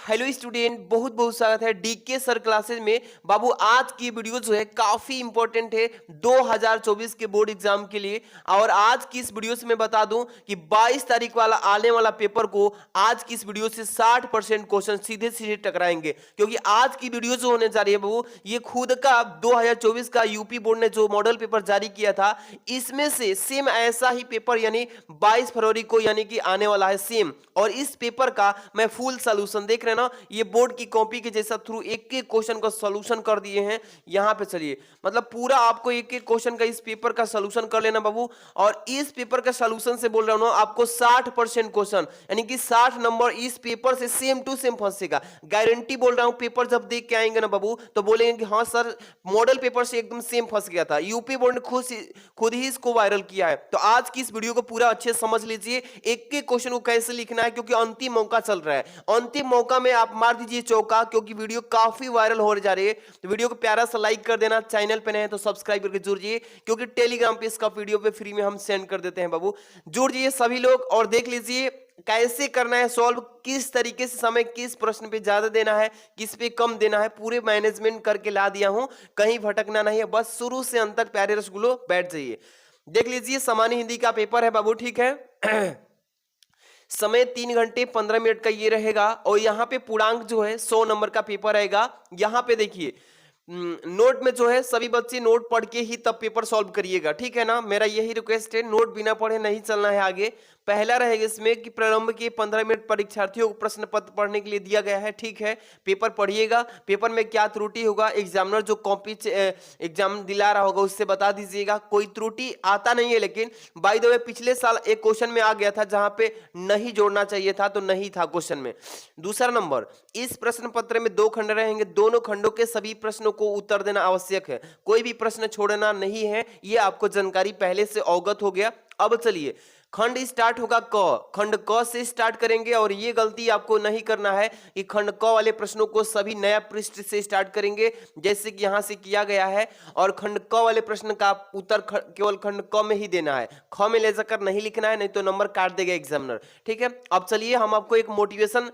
Hello student, बहुत बहुत स्वागत है डीके सर क्लासेस में। बाबू आज की वीडियो जो है काफी इंपॉर्टेंट है 2024 के बोर्ड एग्जाम के लिए। और आज की इस वीडियो से मैं बता दूं कि 22 तारीख वाला आने वाला पेपर को आज की इस वीडियो से 60% क्वेश्चन सीधे सीधे टकराएंगे, क्योंकि आज की वीडियो जो होने जा रही है बाबू ये खुद का 2024 का यूपी बोर्ड ने जो मॉडल पेपर जारी किया था इसमें से सेम ऐसा ही पेपर यानी 22 फरवरी को यानी कि आने वाला है सेम। और इस पेपर का मैं फुल सोल्यूशन देख रहे हैं ना, ये बोर्ड की कॉपी के जैसा थ्रू एक एक क्वेश्चन का सॉल्यूशन कर दिए हैं। यहां पे चलिए मतलब पूरा आपको एक एक क्वेश्चन का इस पेपर का सॉल्यूशन कर लेना बाबू। और इस पेपर का सॉल्यूशन से बोल रहा हूं ना, आपको 60% क्वेश्चन यानी कि 60 नंबर इस पेपर से सेम टू सेम फंसेगा। गारंटी बोल रहा हूं, पेपर जब देख के आएंगे ना बाबू तो बोलेंगे कि हाँ सर मॉडल पेपर से एकदम सेम फंस गया था। यूपी बोर्ड ने खुद ही इसको वायरल किया है। तो आज की इस वीडियो को पूरा अच्छे से समझ लीजिए, एक एक क्वेश्चन को कैसे लिखना है, क्योंकि अंतिम मौका चल रहा है। अंतिम मौका में आप मार दीजिए चौका, क्योंकि वीडियो काफी वायरल हो जा रही है। तो वीडियो को प्यारा सा लाइक कर देना, चैनल पे नए हैं तो सब्सक्राइब करके जुड़ जाइए, क्योंकि टेलीग्राम पे इसका वीडियो पे फ्री में हम सेंड कर देते हैं बाबू। जुड़ जाइए सभी लोग और देख लीजिए कैसे करना है सॉल्व, किस तरीके से समय किस प्रश्न पे ज्यादा देना है किस पे कम देना है, पूरे मैनेजमेंट करके ला दिया हूं। कहीं भटकना नहीं है, बस शुरू से अंत तक प्यारे रसगुल्लो बैठ जाइए। देख लीजिए सामान्य हिंदी का पेपर है बाबू, ठीक है। समय 3 घंटे 15 मिनट का ये रहेगा। और यहाँ पे पूर्णांक जो है 100 नंबर का पेपर रहेगा। यहाँ पे देखिए नोट में जो है सभी बच्चे नोट पढ़ के ही तब पेपर सॉल्व करिएगा, ठीक है ना। मेरा यही रिक्वेस्ट है, नोट बिना पढ़े नहीं चलना है आगे। पहला रहेगा इसमें कि प्रारंभ के 15 मिनट परीक्षार्थियों को प्रश्न पत्र पढ़ने के लिए दिया गया है, ठीक है। पेपर पढ़िएगा, पेपर में क्या त्रुटि होगा एग्जामिनर जो कॉपी एग्जाम दिला रहा होगा उससे बता दीजिएगा। कोई त्रुटि आता नहीं है, लेकिन बाय द वे पिछले साल एक क्वेश्चन में आ गया था जहां पे नहीं जोड़ना चाहिए था तो नहीं था क्वेश्चन में। दूसरा नंबर, इस प्रश्न पत्र में 2 खंड रहेंगे, दोनों खंडों के सभी प्रश्नों को उत्तर देना आवश्यक है, कोई भी प्रश्न छोड़ना नहीं है। ये आपको जानकारी पहले से अवगत हो गया। अब चलिए खंड स्टार्ट होगा क, खंड क से स्टार्ट करेंगे। और ये गलती आपको नहीं करना है कि खंड क वाले प्रश्नों को सभी नया पृष्ठ से स्टार्ट करेंगे जैसे कि यहां से किया गया है। और खंड क वाले प्रश्न का उत्तर केवल खंड क में ही देना है, ख में ले जाकर नहीं लिखना है, नहीं तो नंबर काट देगा एग्जामिनर, ठीक है। अब चलिए हम आपको एक मोटिवेशन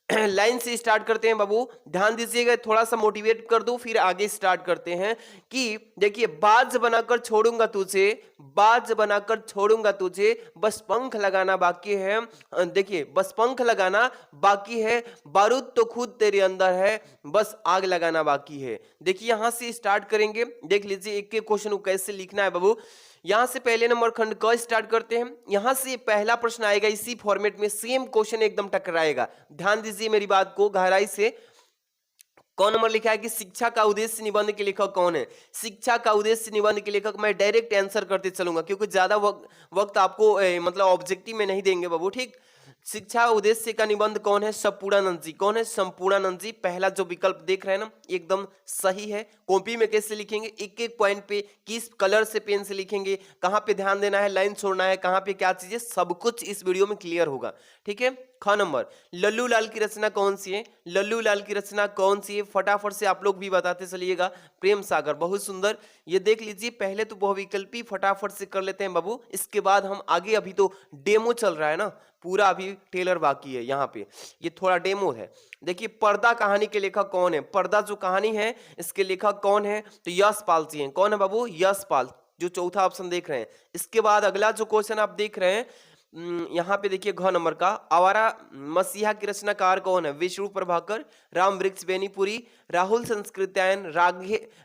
लाइन से स्टार्ट करते हैं बाबू, ध्यान दीजिएगा, थोड़ा सा मोटिवेट कर दूं फिर आगे स्टार्ट करते हैं। कि देखिए बाज बनाकर छोड़ूंगा तुझे, बाज बनाकर छोड़ूंगा तुझे, बस पंख लगाना बाकी है। देखिए बस पंख लगाना बाकी है, बारूद तो खुद तेरे अंदर है, बस आग लगाना बाकी है। देखिए यहां से स्टार्ट करेंगे, देख लीजिए एक एक क्वेश्चन को कैसे लिखना है बाबू। यहां से पहले नंबर खंड क स्टार्ट करते हैं। यहां से पहला प्रश्न आएगा इसी फॉर्मेट में, सेम क्वेश्चन एकदम टकराएगा। ध्यान दीजिए मेरी बात को गहराई से। कौन नंबर लिखा है कि शिक्षा का उद्देश्य निबंध के लेखक कौन है। शिक्षा का उद्देश्य निबंध के लेखक, मैं डायरेक्ट आंसर करते चलूंगा क्योंकि ज्यादा वक्त आपको मतलब ऑब्जेक्टिव में नहीं देंगे बाबू, ठीक। शिक्षा उद्देश्य का निबंध कौन है, संपूर्णानंद जी। कौन है, संपूर्णानंद जी। पहला जो विकल्प देख रहे हैं ना एकदम सही है। कॉपी में कैसे लिखेंगे, एक एक पॉइंट पे किस कलर से पेन से लिखेंगे, कहां पे ध्यान देना है, लाइन छोड़ना है, कहां पे क्या चीजें, सब कुछ इस वीडियो में क्लियर होगा, ठीक है। ख नंबर, लल्लू लाल की रचना कौन सी है, लल्लू लाल की रचना कौन सी है, फटाफट से आप लोग भी बताते चलिएगा। प्रेम सागर, बहुत सुंदर। ये देख लीजिए पहले तो बहुविकल्पी फटाफट से कर लेते हैं बाबू, इसके बाद हम आगे, अभी तो डेमो चल रहा है ना पूरा, अभी टेलर बाकी है। यहाँ पे ये थोड़ा डेमो है। देखिए पर्दा कहानी के लेखक कौन है, पर्दा जो कहानी है इसके लेखक कौन है, तो यशपाल जी हैं। कौन है बाबू, यशपाल, जो चौथा ऑप्शन देख रहे हैं। इसके बाद अगला जो क्वेश्चन आप देख रहे हैं यहाँ पे देखिए घ नंबर का, आवारा मसीहा की रचनाकार कौन है, विष्णु प्रभाकर, राम वृक्ष बेनीपुरी, राहुल संस्कृत्यायन,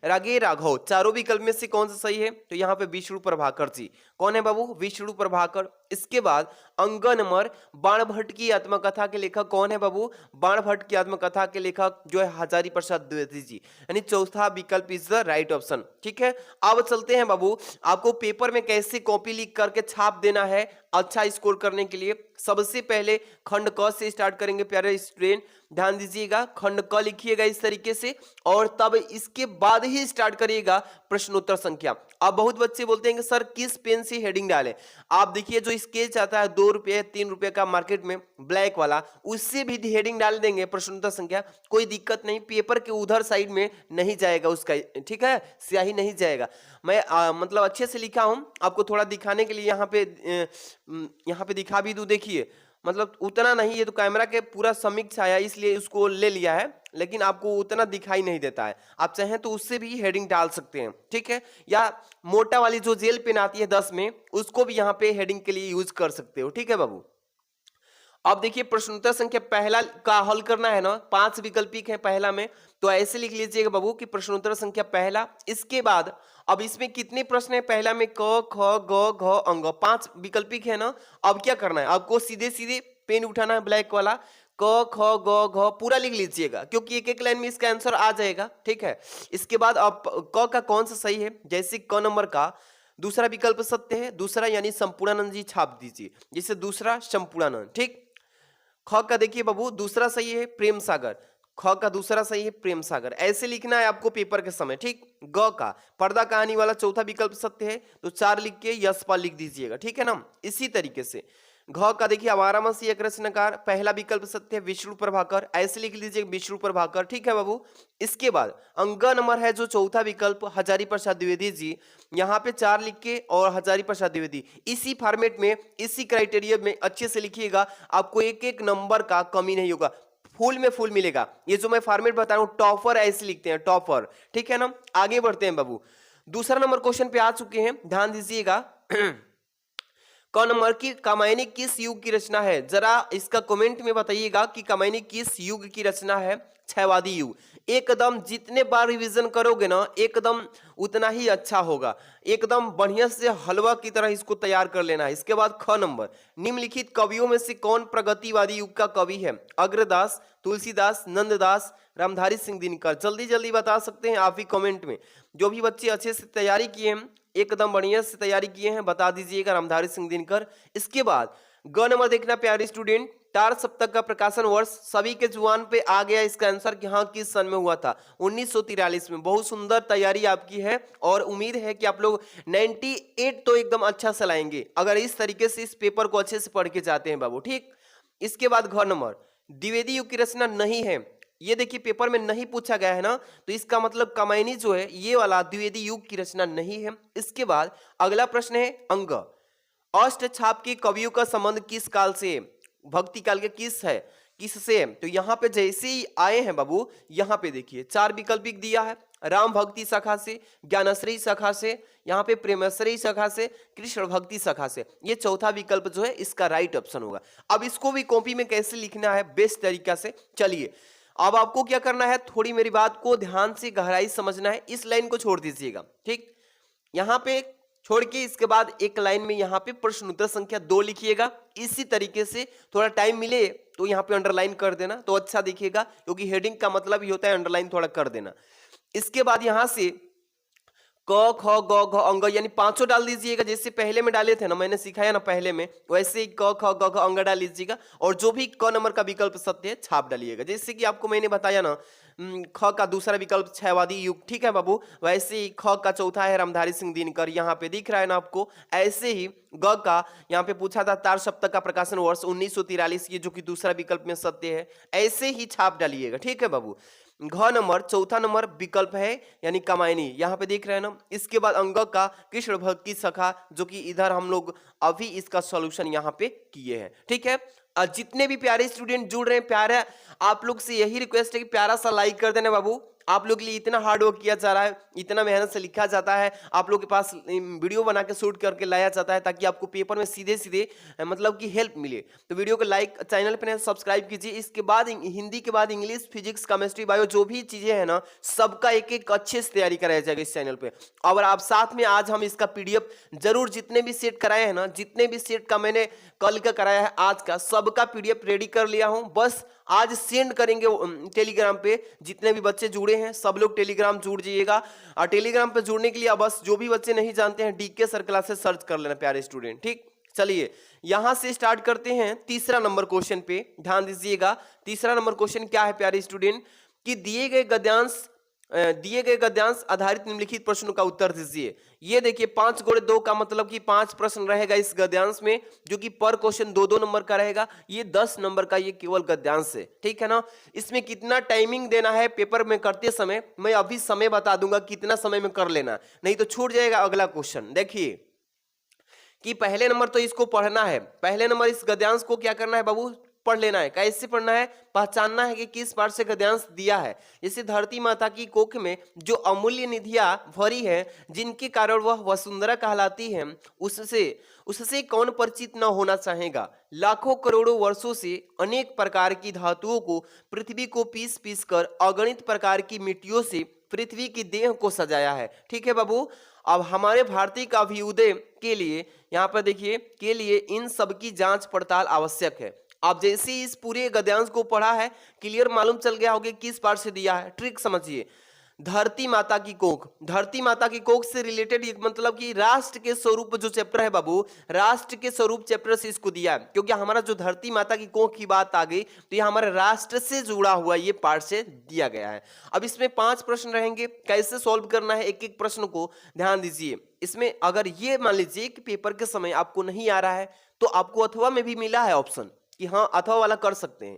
रागे राघव। चारों विकल्प में से कौन सा सही है, तो यहाँ पे विष्णु प्रभाकर जी। कौन है बाबू, विष्णु प्रभाकर। इसके बाद अंग नंबर, बाण भट्ट की आत्मकथा के लेखक कौन है बाबू, बाण भट्ट की आत्मकथा के लेखक जो है हजारी प्रसाद द्विवेदी जी, यानी चौथा विकल्प इज द राइट ऑप्शन, ठीक है। अब चलते हैं बाबू, आपको पेपर में कैसे कॉपी लिख करके छाप देना है अच्छा स्कोर करने के लिए। सबसे पहले खंड क से स्टार्ट करेंगे प्यारे स्टूडेंट, ध्यान दीजिएगा। खंड क लिखिएगा इस तरीके से और तब इसके बाद ही स्टार्ट करिएगा प्रश्नोत्तर संख्या। अब बहुत बच्चे बोलते हैं कि सर किस पेन से हेडिंग डालें। आप देखिए जो स्केच आता है 2 रुपये 3 रुपये का मार्केट में ब्लैक वाला, उससे भी हेडिंग डाल देंगे प्रश्नोत्तर संख्या, कोई दिक्कत नहीं। पेपर के उधर साइड में नहीं जाएगा उसका, ठीक है, स्याही नहीं जाएगा। मैं मतलब अच्छे से लिखा हूं, आपको थोड़ा दिखाने के लिए यहाँ पे दिखा भी दूं। देखिए मतलब उतना नहीं, ये तो कैमरा के पूरा समीक्ष आया इसलिए उसको ले लिया है, लेकिन आपको उतना दिखाई नहीं देता है। आप चाहें तो उससे भी हेडिंग डाल सकते हैं, ठीक है। या मोटा वाली जो जेल पेन आती है 10 में, उसको भी यहाँ पे हेडिंग के लिए यूज कर सकते हो, ठीक है बाबू। अब देखिए प्रश्नोत्तर संख्या पहला का हल करना है ना, 5 विकल्पिक है पहला में, तो ऐसे लिख लीजिएगा बाबू कि प्रश्नोत्तर संख्या पहला। इसके बाद अब इसमें कितने प्रश्न है, पहला में क ख ग घ अंग, 5 विकल्पिक है ना। अब क्या करना है आपको, सीधे सीधे पेन उठाना है ब्लैक वाला, क ख ग घ पूरा लिख लीजिएगा, क्योंकि एक एक लाइन में इसका आंसर आ जाएगा, ठीक है। इसके बाद अब क का कौन सा सही है, जैसे क नंबर का दूसरा विकल्प सत्य है, दूसरा यानी संपूर्णानंद जी छाप दीजिए, जैसे दूसरा संपूर्णानंद, ठीक। ख का देखिए बाबू दूसरा सही है प्रेम सागर, ख का दूसरा सही है प्रेम सागर, ऐसे लिखना है आपको पेपर के समय, ठीक। ग का पर्दा कहानी वाला चौथा विकल्प सत्य है, तो 4 लिख के यशपाल लिख दीजिएगा, ठीक है ना। इसी तरीके से घ का देखिए आवारामसी एक रचनाकार, पहला विकल्प सत्य है विष्णु प्रभाकर, ऐसे लिख लीजिए विष्णु प्रभाकर, ठीक है बाबू। इसके बाद अंग नंबर है जो चौथा विकल्प हजारी प्रसाद द्विवेदी जी, यहाँ पे 4 लिख के और हजारी प्रसाद द्विवेदी, इसी फॉर्मेट में इसी क्राइटेरिया में अच्छे से लिखिएगा, आपको एक एक नंबर का कमी नहीं होगा, फुल में फुल मिलेगा। ये जो मैं फॉर्मेट बता रहा हूँ टॉपर ऐसे लिखते हैं, टॉपर, ठीक है ना। आगे बढ़ते हैं बाबू, दूसरा नंबर क्वेश्चन पे आ चुके हैं, ध्यान दीजिएगा। क नंबर की कामायनी किस युग की रचना है, जरा इसका कमेंट में बताइएगा कि कामायनी किस युग की रचना है। क्षयवादी युग, एकदम जितने बार रिवीजन करोगे ना एकदम उतना ही अच्छा होगा, एकदम बढ़िया से हलवा की तरह इसको तैयार कर लेना है। इसके बाद ख नंबर, निम्नलिखित कवियों में से कौन प्रगतिवादी युग का कवि है, अग्रदास, तुलसीदास, नंददास, रामधारी सिंह दिनकर, जल्दी जल्दी बता सकते हैं आप ही कमेंट में। जो भी बच्चे अच्छे से तैयारी किए हैं, एकदम बढ़िया से तैयारी किए हैं, बता दीजिएगा रामधारी सिंह दिनकर। इसके बाद ग नंबर देखना प्यारे स्टूडेंट, टार सप्तक का प्रकाशन वर्ष सभी के जुबान पे आ गया इसका आंसर कि हाँ किस सन में हुआ था, 1943 में। बहुत सुंदर तैयारी आपकी है और उम्मीद है कि आप लोग 98 तो एकदम अच्छा से लाएंगे अगर इस तरीके से इस पेपर को अच्छे से पढ़ के जाते हैं बाबू, ठीक। इसके बाद घ नंबर, द्विवेदी युग की रचना नहीं है, ये देखिए पेपर में नहीं पूछा गया है ना, तो इसका मतलब कामायनी जो है ये वाला द्विवेदी युग की रचना नहीं है। इसके बाद अगला प्रश्न है अंग, अष्ट छाप के कवियों का संबंध किस काल से, भक्ति काल के किससे, तो यहाँ पे जैसे ही आए हैं बाबू, यहाँ पे देखिए 4 विकल्प दिया है, राम भक्ति सखा से, ज्ञानश्री सखा से, यहाँ पे प्रेमश्री सखा से, कृष्ण भक्ति सखा से, ये चौथा विकल्प जो है इसका राइट ऑप्शन होगा। अब इसको भी कॉपी में कैसे लिखना है बेस्ट तरीका से, चलिए अब आपको क्या करना है, थोड़ी मेरी बात को ध्यान से गहराई समझना है, इस लाइन को छोड़ दीजिएगा, ठीक। यहाँ पे छोड़ के इसके बाद एक लाइन में यहाँ पे प्रश्न उत्तर संख्या 2 लिखिएगा। इसी तरीके से थोड़ा टाइम मिले तो यहाँ पे अंडरलाइन कर देना तो अच्छा दिखेगा, क्योंकि हेडिंग का मतलब ही होता है अंडरलाइन थोड़ा कर देना। इसके बाद यहाँ से क ख ग घ अंग यानी 5 डाल दीजिएगा, जैसे पहले में डाले थे ना, मैंने सिखाया ना पहले में, वैसे ही क ख ग घ अंग डाल लीजिएगा, और जो भी क नंबर का विकल्प सत्य है छाप डालिएगा, जैसे कि आपको मैंने बताया ना। ख का दूसरा विकल्प क्षयवादी युग, ठीक है बाबू, वैसे ही ख का चौथा है रामधारी सिंह दिनकर, यहाँ पे दिख रहा है ना आपको। ऐसे ही ग का यहाँ पे पूछा था तार सप्तक का प्रकाशन वर्ष 1943, ये जो कि दूसरा विकल्प में सत्य है, ऐसे ही छाप डालिएगा, ठीक है बाबू। घ नंबर चौथा नंबर विकल्प है यानी कामायनी, यहाँ पे देख रहे हैं ना। इसके बाद अंग का कृष्ण भक्ति सखा, जो कि इधर हम लोग अभी इसका सॉल्यूशन यहाँ पे किए हैं, ठीक है। जितने भी प्यारे स्टूडेंट जुड़ रहे हैं, प्यारा आप लोग से यही रिक्वेस्ट है कि प्यारा सा लाइक कर देना बाबू, आप लोग के लिए इतना हार्ड वर्क किया जा रहा है, इतना मेहनत से लिखा जाता है, आप लोग के पास वीडियो बना के शूट करके लाया जाता है ताकि आपको पेपर में सीधे सीधे मतलब कि हेल्प मिले। तो वीडियो को लाइक, चैनल पर सब्सक्राइब कीजिए। इसके बाद हिंदी के बाद इंग्लिश, फिजिक्स, केमिस्ट्री, बायो जो भी चीजें हैं ना, सबका एक एक अच्छे से तैयारी कराया जाएगा इस चैनल पे। और आप साथ में आज हम इसका PDF जरूर, जितने भी सेट कराए हैं ना, जितने भी सेट का मैंने कल का कराया है, आज का सबका PDF रेडी कर लिया हूं, बस आज सेंड करेंगे टेलीग्राम पे। जितने भी बच्चे जुड़े हैं सब लोग टेलीग्राम जुड़ जाइएगा, और टेलीग्राम पे जुड़ने के लिए बस जो भी बच्चे नहीं जानते हैं DK सर क्लासेस सर्च कर लेना प्यारे स्टूडेंट, ठीक। चलिए यहां से स्टार्ट करते हैं तीसरा नंबर क्वेश्चन पे, ध्यान दीजिएगा। तीसरा नंबर क्वेश्चन क्या है प्यारे स्टूडेंट, कि दिए गए गद्यांश आधारित निम्नलिखित प्रश्नों का उत्तर दीजिए। ये देखिए 5 गुणे 2 का मतलब कि 5 प्रश्न रहेगा इस गद्यांश में, जो कि पर क्वेश्चन 2-2 नंबर का रहेगा। ये 10 नंबर का ये केवल गद्यांश है, ठीक है ना। इसमें कितना टाइमिंग देना है पेपर में करते समय, मैं अभी समय बता दूंगा कितना समय में कर लेना, नहीं तो छूट जाएगा अगला क्वेश्चन। देखिए कि पहले नंबर तो इसको पढ़ना है, पहले नंबर इस गद्यांश को क्या करना है बाबू, पढ़ लेना है। कैसे पढ़ना है, पहचानना है कि किस पार्ट से गद्यांश दिया है। जैसे धरती माता की कोख में जो अमूल्य निधियां भरी है, जिनके कारण वह वसुंधरा कहलाती है, उससे कौन परिचित न होना चाहेगा। लाखों करोड़ों वर्षों से अनेक प्रकार की धातुओं को पृथ्वी को पीस पीस कर अगणित प्रकार की मिट्टियों से पृथ्वी की देह को सजाया है। ठीक है बाबू। अब हमारे भारतीय का अभ्युदय के लिए यहाँ पर देखिए के लिए इन सब की जांच पड़ताल आवश्यक है। आप जैसे ही इस पूरे गद्यांश को पढ़ा है, क्लियर मालूम चल गया होगा किस पार्ट से दिया है। ट्रिक समझिए, धरती माता की कोख, धरती माता की कोख से रिलेटेड मतलब कि राष्ट्र के स्वरूप जो चैप्टर है बाबू, राष्ट्र के स्वरूप चैप्टर से इसको दिया है, क्योंकि हमारा जो धरती माता की कोख की बात आ गई तो ये हमारे राष्ट्र से जुड़ा हुआ ये पार्ट से दिया गया है। अब इसमें 5 प्रश्न रहेंगे, कैसे सॉल्व करना है एक एक प्रश्न को ध्यान दीजिए। इसमें अगर ये मान लीजिए कि पेपर के समय आपको नहीं आ रहा है तो आपको अथवा में भी मिला है ऑप्शन कि हाँ अथवा वाला कर सकते हैं।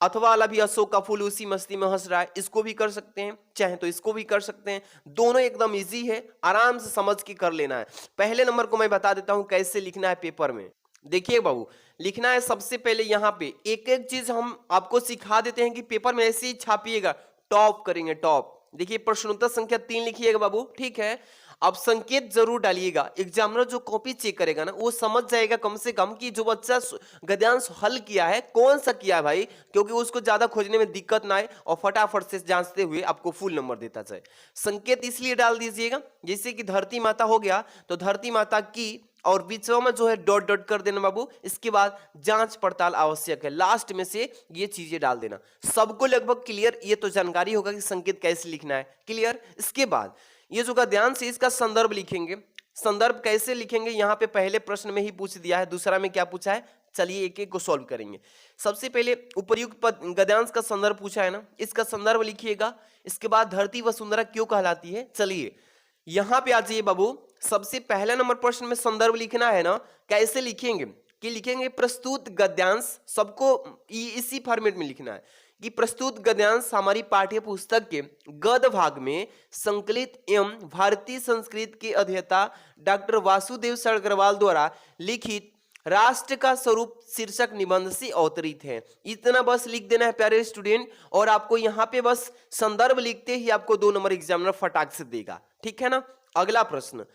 अथवा वाला भी अशोक का फूल उसी मस्ती में हंस रहा है, इसको भी कर सकते हैं, चाहे तो इसको भी कर सकते हैं। दोनों एकदम इजी है, आराम से समझ के कर लेना है। पहले नंबर को मैं बता देता हूं कैसे लिखना है पेपर में। देखिए बाबू, लिखना है सबसे पहले यहाँ पे एक एक चीज हम आपको सिखा देते हैं कि पेपर में ऐसे ही छापिएगा, टॉप करेंगे टॉप। देखिए प्रश्नोत्तर संख्या 3 लिखिएगा बाबू, ठीक है। अब संकेत जरूर डालिएगा, एग्जामिनर जो कॉपी चेक करेगा ना वो समझ जाएगा कम से कम कि जो बच्चा गद्यांश हल किया है कौन सा किया है भाई, क्योंकि उसको ज्यादा खोजने में दिक्कत ना आए और फटाफट से जांचते हुए आपको फुल नंबर देता जाए। संकेत इसलिए डाल दीजिएगा, जैसे कि धरती माता हो गया तो धरती माता की और बीच में जो है डॉट डॉट कर देना बाबू। इसके बाद जांच पड़ताल आवश्यक है, लास्ट में से ये चीजें डाल देना। सबको लगभग क्लियर, ये तो जानकारी होगा कि संकेत कैसे लिखना है, क्लियर। इसके बाद ये जो गद्यांश है इसका संदर्भ लिखेंगे। संदर्भ कैसे लिखेंगे, यहाँ पे पहले प्रश्न में ही पूछ दिया है, दूसरा में क्या पूछा है, चलिए एक एक को सॉल्व करेंगे। सबसे पहले उपर्युक्त गद्यांश का संदर्भ पूछा है ना, इसका संदर्भ लिखिएगा। इसके बाद धरती वसुंधरा क्यों कहलाती है, चलिए यहाँ पे आ जाइए बाबू। सबसे पहला नंबर प्रश्न में संदर्भ लिखना है ना, कैसे लिखेंगे कि लिखेंगे प्रस्तुत गद्यांश, सबको इसी फॉर्मेट में लिखना है कि प्रस्तुत गद्यांश हमारी पाठ्य पुस्तक के गद्य भाग में संकलित एवं भारतीय संस्कृत के अध्येता डॉक्टर वासुदेव अग्रवाल द्वारा लिखित राष्ट्र का स्वरूप शीर्षक निबंध से अवतरित है। इतना बस लिख देना है प्यारे स्टूडेंट, और आपको यहाँ पे बस संदर्भ लिखते ही आपको 2 नंबर एग्जामिनर फटाक से देगा, ठीक है ना। अगला प्रश्न,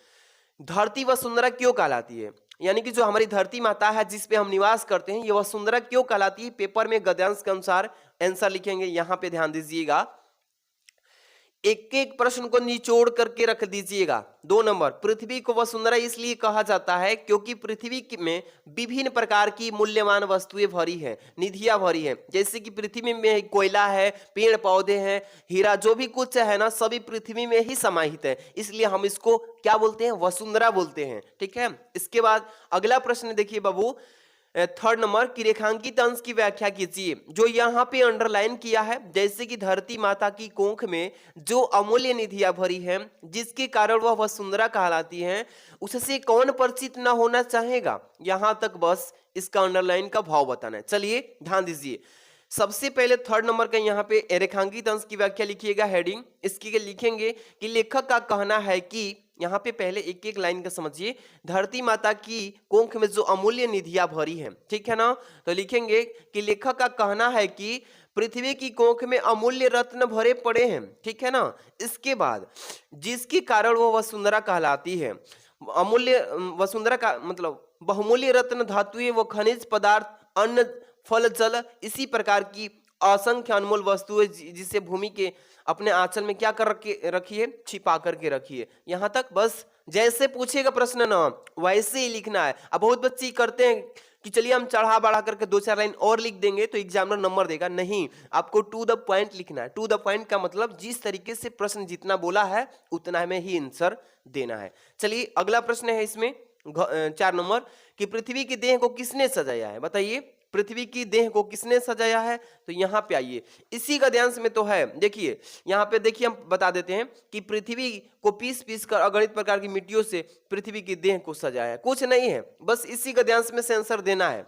धरती वसुंधरा क्यों कहलाती है, यानी कि जो हमारी धरती माता है जिस पे हम निवास करते हैं ये वसुंधरा क्यों कहलाती है, पेपर में गद्यांश के अनुसार आंसर लिखेंगे। यहां पे ध्यान दीजिएगा, एक एक प्रश्न को निचोड़ करके रख दीजिएगा। 2 नंबर, पृथ्वी को वसुंधरा इसलिए कहा जाता है क्योंकि पृथ्वी में विभिन्न प्रकार की मूल्यवान वस्तुएं भरी है, निधियां भरी है। जैसे कि पृथ्वी में कोयला है, पेड़ पौधे हैं, हीरा, जो भी कुछ है ना सभी पृथ्वी में ही समाहित है, इसलिए हम इसको क्या बोलते हैं, वसुंधरा बोलते हैं, ठीक है। इसके बाद अगला प्रश्न देखिए बाबू, 3rd नंबर की रेखांकित अंश की व्याख्या कीजिए। जो यहाँ पे अंडरलाइन किया है, जैसे कि धरती माता की कोख में जो अमूल्य निधियां भरी है जिसके कारण वह वसुंधरा कहलाती है, उससे कौन परिचित न होना चाहेगा। यहां तक बस इसका अंडरलाइन का भाव बताना है। चलिए ध्यान दीजिए, सबसे पहले 3rd नंबर का यहाँ पे रेखांकित अंश की व्याख्या लिखिएगा, हेडिंग इसकी लिखेंगे कि लेखक का कहना है कि, यहाँ पे पहले एक एक लाइन का समझिए, धरती माता की कोख में जो अमूल्य निधियां भरी हैं, ठीक है ना। तो लिखेंगे कि लेखक का कहना है कि पृथ्वी की कोख में अमूल्य रत्न भरे पड़े हैं, ठीक है ना। इसके बाद जिसके कारण वो वसुंधरा कहलाती है, अमूल्य वसुंधरा का मतलब बहुमूल्य रत्न धातुएं व खनिज पदार्थ, अन्न, फल, जल, इसी प्रकार की असंख्य अनमोल वस्तुएं जिसे भूमि के अपने आंचल में क्या कर रखी है, छिपा करके रखी है। यहां तक बस जैसे पूछेगा प्रश्न ना वैसे ही लिखना है। अब बहुत बच्चे करते हैं कि चलिए हम चढ़ा बढ़ा करके 2-4 लाइन और लिख देंगे तो एग्जामिनर नंबर देगा, नहीं, आपको टू द पॉइंट लिखना है। टू द पॉइंट का मतलब जिस तरीके से प्रश्न जितना बोला है उतना में ही आंसर देना है। चलिए अगला प्रश्न है इसमें 4 नंबर कि पृथ्वी की देह को किसने सजाया है, बताइए पृथ्वी की देह को किसने सजाया है। तो यहाँ पे आइए, इसी गद्यांश में तो है, देखिए यहाँ पे देखिए हम बता देते हैं कि पृथ्वी को पीस पीस कर अगणित प्रकार की मिट्टियों से पृथ्वी की देह को सजाया है, कुछ नहीं है, बस इसी गद्यांश में से आंसर देना है।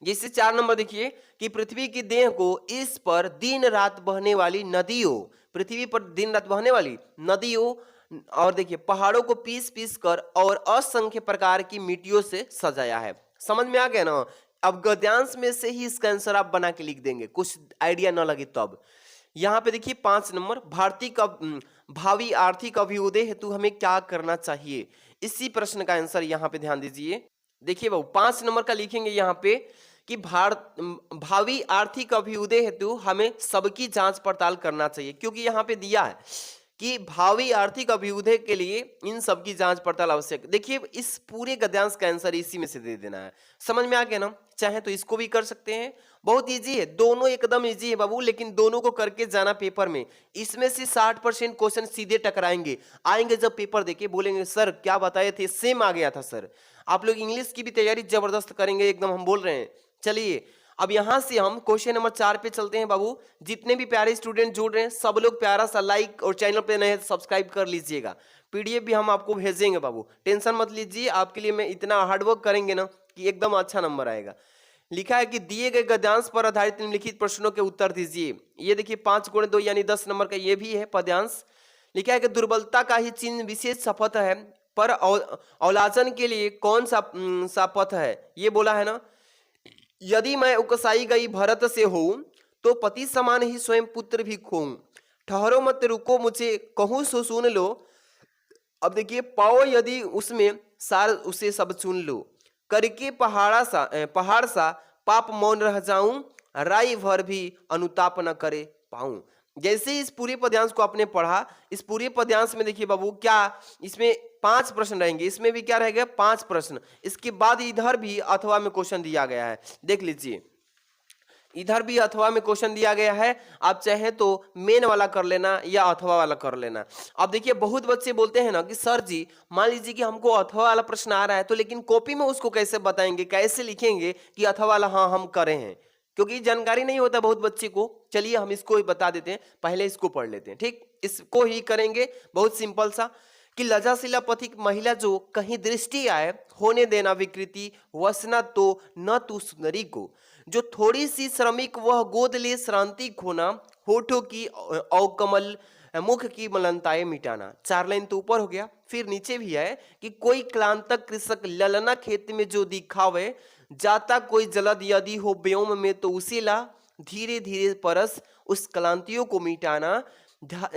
जैसे 4 नंबर देखिए कि पृथ्वी की देह को इस पर दिन रात बहने वाली नदियों, पृथ्वी पर दिन रात बहने वाली नदियों, और देखिए पहाड़ों को पीस पीस कर और असंख्य प्रकार की मिट्टियों से सजाया है। समझ में आ गया ना। अब गद्यांश में से ही इसका आंसर आप बना के लिख देंगे, कुछ आइडिया ना लगे तो। अब यहाँ पे देखिए 5 नंबर, भावी आर्थिक अभ्युदय हेतु हमें क्या करना चाहिए, इसी प्रश्न का आंसर यहाँ पे ध्यान दीजिए। देखिए बाबू 5 नंबर का लिखेंगे यहाँ पे कि भावी आर्थिक अभ्युदय हेतु हमें सबकी जांच पड़ताल करना चाहिए, क्योंकि यहाँ पे दिया है कि भावी आर्थिक अभ्युदय के लिए इन सब की जांच पड़ताल आवश्यक। देखिए इस पूरे गद्यांश का आंसर इसी में से दे देना है। समझ में आ गया ना। चाहे तो इसको भी कर सकते हैं, बहुत इजी है, दोनों एकदम इजी है बाबू, लेकिन दोनों को करके जाना पेपर में। इसमें से 60% क्वेश्चन सीधे टकराएंगे, आएंगे जब पेपर देके बोलेंगे सर क्या बताए थे, सेम आ गया था सर। आप लोग इंग्लिश की भी तैयारी जबरदस्त करेंगे एकदम, हम बोल रहे हैं। चलिए अब यहां से हम क्वेश्चन नंबर 4 पे चलते हैं बाबू। जितने भी प्यारे स्टूडेंट जुड़ रहे हैं सब लोग प्यारा सा लाइक और चैनल पे नए सब्सक्राइब कर लीजिएगा। पीडीएफ भी हम आपको भेजेंगे बाबू, टेंशन मत लीजिए, आपके लिए मैं इतना हार्डवर्क करेंगे ना कि एकदम अच्छा नंबर आएगा। लिखा है कि दिए गए गद्यांश पर आधारित निम्नलिखित प्रश्नों के उत्तर दीजिए। ये देखिए 5 गुणे 2 यानी 10 नंबर का ये भी है पद्यांश। लिखा है कि दुर्बलता का ही चिन्ह विशेष शपथ है, पर अवलाचन के लिए कौन सा पथ है, ये बोला है ना। यदि मैं उकसाई गई भरत से हूं तो पति समान ही स्वयं पुत्र भी खोऊं, ठहरो मत रुको मुझे कहूं सो सुन लो। अब देखिए पाओ यदि उसमें सार उसे सब चुन लो, करके पहाड़ सा पाप मौन रह जाऊं, राई भर भी अनुताप न करे पाऊं। जैसे इस पूरे पद्यांश को आपने पढ़ा, इस पूरे पद्यांश में देखिए बाबू क्या इसमें 5 प्रश्न रहेंगे, इसमें भी क्या रहेगा 5 प्रश्न। इसके बाद इधर भी अथवा में क्वेश्चन दिया गया है, देख लीजिए इधर भी अथवा में क्वेश्चन दिया गया है। आप चाहे तो मेन वाला कर लेना या अथवा वाला कर लेना। अब देखिए बहुत बच्चे बोलते हैं ना कि सर जी मान लीजिए कि हमको अथवा वाला प्रश्न आ रहा है तो लेकिन कॉपी में उसको कैसे बताएंगे, कैसे लिखेंगे कि अथवा वाला हाँ हम करे हैं, क्योंकि जानकारी नहीं होता बहुत बच्चे को। चलिए हम इसको ही बता देते हैं, पहले इसको पढ़ लेते हैं, ठीक। इसको ही करेंगे, बहुत सिंपल सा कि लज्जाशिला पथिक महिला जो कहीं दृष्टि आए होने देना विकृति, वसना तो न तू सुंदरी को, जो थोड़ी सी श्रमिक वह गोद ले श्रांति खोना, होठों की औकमल मुख की मलनताएं मिटाना। 4 लाइन तो ऊपर हो गया, फिर नीचे भी है कि कोई क्लांतक कृषक ललना खेत में जो दिखावे, जाता कोई जलद यदि हो व्योम में तो उसे ला, धीरे धीरे परस उस क्लांतियों को मिटाना,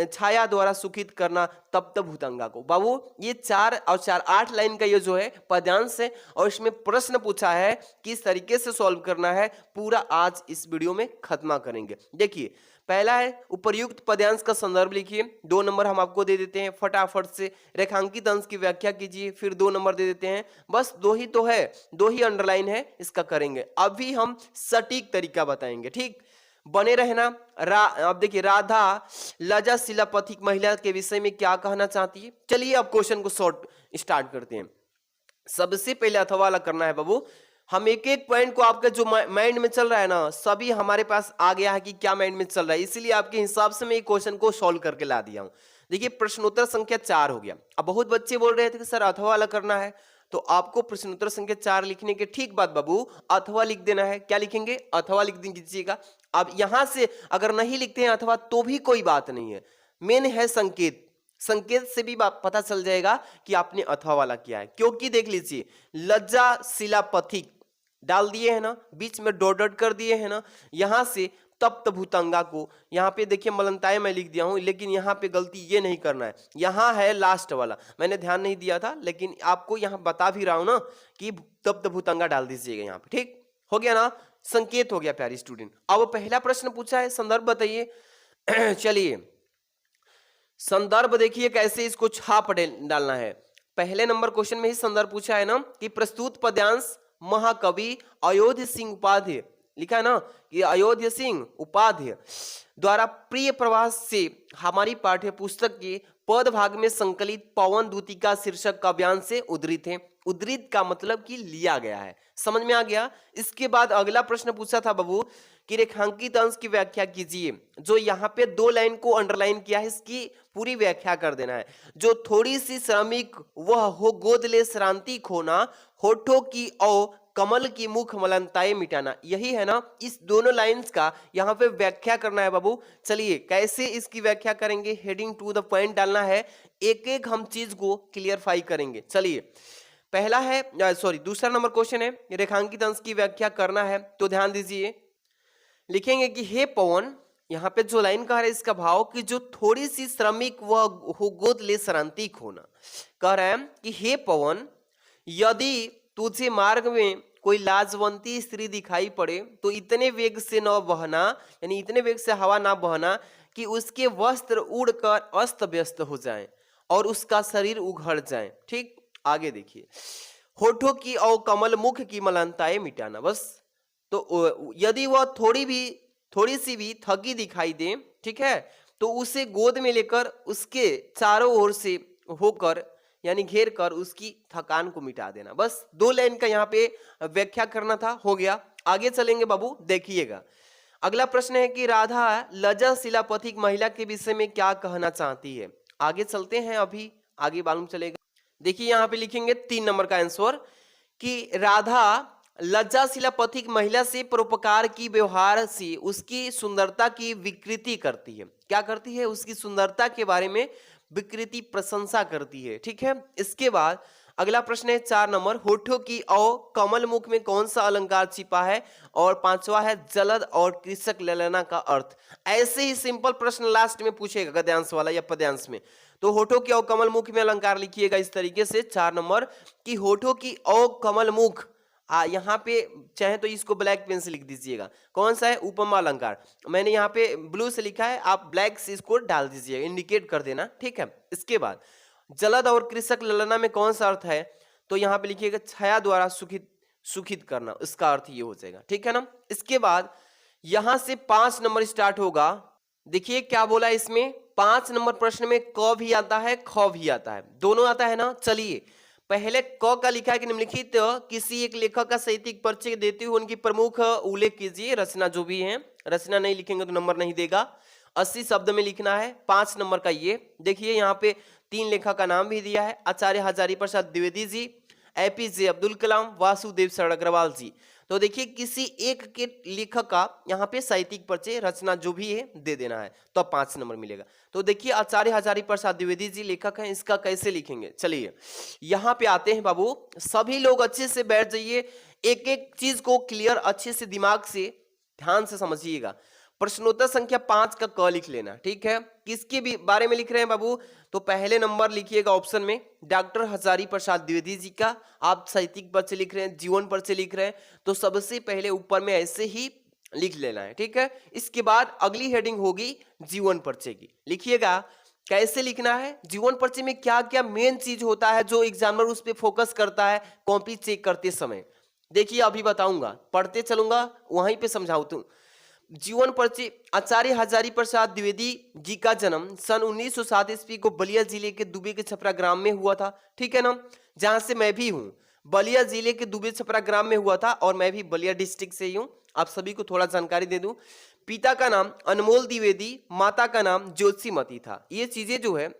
छाया द्वारा सुखित करना तप्त भूतंगा को। बाबू ये 4 और 4 8 लाइन का ये जो है पद्यांश है, और इसमें प्रश्न पूछा है किस तरीके से सॉल्व करना है, पूरा आज इस वीडियो में खत्मा करेंगे। देखिए पहला है उपर्युक्त पद्यांश का संदर्भ लिखिए, 2 नंबर हम आपको दे देते हैं फटाफट से। रेखांकित अंश की व्याख्या कीजिए, फिर 2 नंबर दे देते हैं। बस 2 ही तो है, 2 ही अंडरलाइन है, इसका करेंगे। अभी हम सटीक तरीका बताएंगे, ठीक, बने रहना। अब देखिए राधा लज्जाशिला पथिक महिला के विषय में क्या कहना चाहती है। चलिए अब क्वेश्चन को शॉर्ट स्टार्ट करते हैं। सबसे पहले अथवा वाला करना है बाबू। हम एक एक पॉइंट को आपका जो माइंड में चल रहा है ना, सभी हमारे पास आ गया है कि क्या माइंड में चल रहा है, इसीलिए आपके हिसाब से मैं क्वेश्चन को सॉल्व करके ला दिया हूं। देखिए प्रश्नोत्तर संख्या 4 हो गया। अब बहुत बच्चे बोल रहे थे कि सर अथवा वाला करना है, तो आपको प्रश्नोत्तर संख्या 4 लिखने के ठीक बाद बाबू अथवा लिख देना है। क्या लिखेंगे, अथवा लिख दीजिएगा। अब यहां से अगर नहीं लिखते हैं अथवा तो भी कोई बात नहीं है, मेन है संकेत, संकेत से भी पता चल जाएगा कि आपने अथवा वाला किया है। क्योंकि देख लीजिए लज्जाशिला पथिक डाल दिए है ना, बीच में डॉट डॉट कर दिए है ना, यहां से तप्त भूतंगा को, यहाँ पे देखिए मलनताएं मैं लिख दिया हूं, लेकिन यहाँ पे गलती ये नहीं करना है, यहाँ है लास्ट वाला, मैंने ध्यान नहीं दिया था, लेकिन आपको यहाँ बता भी रहा हूं ना कि तप्त भूतंगा डाल दीजिएगा यहाँ पे, ठीक हो गया ना, संकेत हो गया प्यारी स्टूडेंट। अब पहला प्रश्न पूछा है, संदर्भ बताइए। चलिए संदर्भ देखिए कैसे इसको छाप डालना है। पहले नंबर क्वेश्चन में ही संदर्भ पूछा है ना कि प्रस्तुत पद्यांश महाकवि अयोध्या सिंह उपाध्याय, लिखा है ना कि अयोध्या सिंह उपाध्याय द्वारा प्रिय प्रवास से हमारी पाठ्य पुस्तक के पद भाग में संकलित पवन दूतिका शीर्षक काव्यांश से उद्धृत है। उद्धृत का मतलब कि लिया गया है, समझ में आ गया। इसके बाद अगला प्रश्न पूछा था बाबू कि रेखांकित अंश की व्याख्या कीजिए। जो यहाँ पे 2 लाइन को अंडरलाइन किया है, इसकी पूरी व्याख्या कर देना है। जो थोड़ी सी श्रमिक वह हो गोद ले श्रांति खोना, होठों की औ कमल की मुख मलनताएं मिटाना, यही है ना। इस दोनों लाइंस का यहाँ पे व्याख्या करना है बाबू। चलिए कैसे इसकी व्याख्या करेंगे, हेडिंग टू द पॉइंट डालना है, एक एक हम चीज को क्लियरफाई करेंगे। चलिए पहला है सॉरी दूसरा नंबर क्वेश्चन है, रेखांकित अंश की व्याख्या करना है। तो ध्यान दीजिए, लिखेंगे कि हे पवन, यहाँ पे जो लाइन कह रहा है इसका भाव कि जो थोड़ी सी श्रमिक वह हो गोद ले शरांतिक होना। कह रहा है कि हे पवन, यदि तुझे मार्ग में कोई लाजवंती स्त्री दिखाई पड़े तो इतने वेग से न बहना, यानी इतने वेग से हवा ना बहना कि उसके वस्त्र उड़कर अस्त व्यस्त हो जाएं और उसका शरीर उघड़ जाए। ठीक, आगे देखिए, होठों की और कमल मुख की मलानताएं मिटाना। बस, तो यदि वह थोड़ी सी भी थकी दिखाई दे, ठीक है, तो उसे गोद में लेकर उसके चारों ओर से होकर यानी घेर कर उसकी थकान को मिटा देना। बस 2 लाइन का यहाँ पे व्याख्या करना था, हो गया। आगे चलेंगे बाबू, देखिएगा अगला प्रश्न है कि राधा लज्जा शिलापथिक महिला के विषय में क्या कहना चाहती है। आगे चलते हैं, अभी आगे मालूम चलेगा। देखिए यहाँ पे लिखेंगे 3 नंबर का आंसर कि राधा लज्जा शिलापथिक महिला से परोपकार की व्यवहार से उसकी सुंदरता की विकृति करती है। क्या करती है? उसकी सुंदरता के बारे में विकृति प्रशंसा करती है। ठीक है, इसके बाद अगला प्रश्न है 4 नंबर, होठों की और कमल मुख में कौन सा अलंकार छिपा है। और 5वां है जलद और कृषक ललना का अर्थ। ऐसे ही सिंपल प्रश्न लास्ट में पूछेगा गद्यांश वाला या पद्यांश में। तो होठों की और कमल मुख में अलंकार लिखिएगा इस तरीके से 4 नंबर की होठों की और कमल मुख, यहाँ पे चाहे तो इसको ब्लैक पेन से लिख दीजिएगा। कौन सा है? उपमा अलंकार। मैंने यहाँ पे ब्लू से लिखा है, आप ब्लैक से इसको डाल दीजिएगा, इंडिकेट कर देना। ठीक है, इसके बाद जलद और कृषक ललना में कौन सा अर्थ है? तो यहाँ पे लिखिएगा छाया द्वारा सुखित करना, इसका अर्थ ये हो जाएगा। ठीक है ना। इसके बाद यहां से 5 नंबर स्टार्ट होगा। देखिए क्या बोला इसमें, 5 नंबर प्रश्न में क भी आता है ख भी आता है, दोनों आता है ना। चलिए पहले क का लिखा है कि निम्नलिखित किसी एक लेखक का साहित्यिक परिचय देते हुए उनकी प्रमुख उल्लेख कीजिए। रचना जो भी है, रचना नहीं लिखेंगे तो नंबर नहीं देगा। 80 शब्द में लिखना है। 5 नंबर का ये देखिए, यहाँ पे 3 लेखक का नाम भी दिया है, आचार्य हजारी प्रसाद द्विवेदी जी, एपीजे अब्दुल कलाम, वासुदेव शरण अग्रवाल जी। तो देखिए किसी एक के लेखक का यहाँ पे साहित्यिक परिचय, रचना जो भी है दे देना है, तो अब 5 नंबर मिलेगा। तो देखिए आचार्य हजारी प्रसाद द्विवेदी जी लेखक हैं, इसका कैसे लिखेंगे। चलिए यहाँ पे आते हैं बाबू, सभी लोग अच्छे से बैठ जाइए, एक एक चीज को क्लियर अच्छे से दिमाग से ध्यान से समझिएगा। प्रश्नोत्तर संख्या 5 का क लिख लेना। ठीक है, किसके भी बारे में लिख रहे हैं बाबू? तो पहले नंबर लिखिएगा ऑप्शन में डॉक्टर हजारी प्रसाद द्विवेदी जी का। आप साहित्यिक परिचय लिख रहे हैं, जीवन परिचय लिख रहे हैं, तो सबसे पहले ऊपर में ऐसे ही लिख लेना है। ठीक है, इसके बाद अगली हेडिंग होगी जीवन परिचय की। लिखिएगा कैसे लिखना है। जीवन परिचय में क्या क्या मेन चीज होता है जो एग्जामिनर उस पर फोकस करता है कॉपी चेक करते समय। देखिए अभी बताऊंगा, पढ़ते चलूंगा, वहीं पे समझाऊं। तू जीवन परिचय, आचार्य हजारी प्रसाद द्विवेदी जी का जन्म सन 1907 ईस्वी को बलिया जिले के दुबे के छपरा ग्राम में हुआ था। ठीक है ना, जहां से मैं भी हूं, बलिया जिले के दुबे छपरा ग्राम में हुआ था, और मैं भी बलिया डिस्ट्रिक्ट से ही हूं। आप सभी को थोड़ा जानकारी दे दूं, पिता का नाम अनमोल द्विवेदी, माता का नाम ज्योतिषीमती था। ये चीजें जो है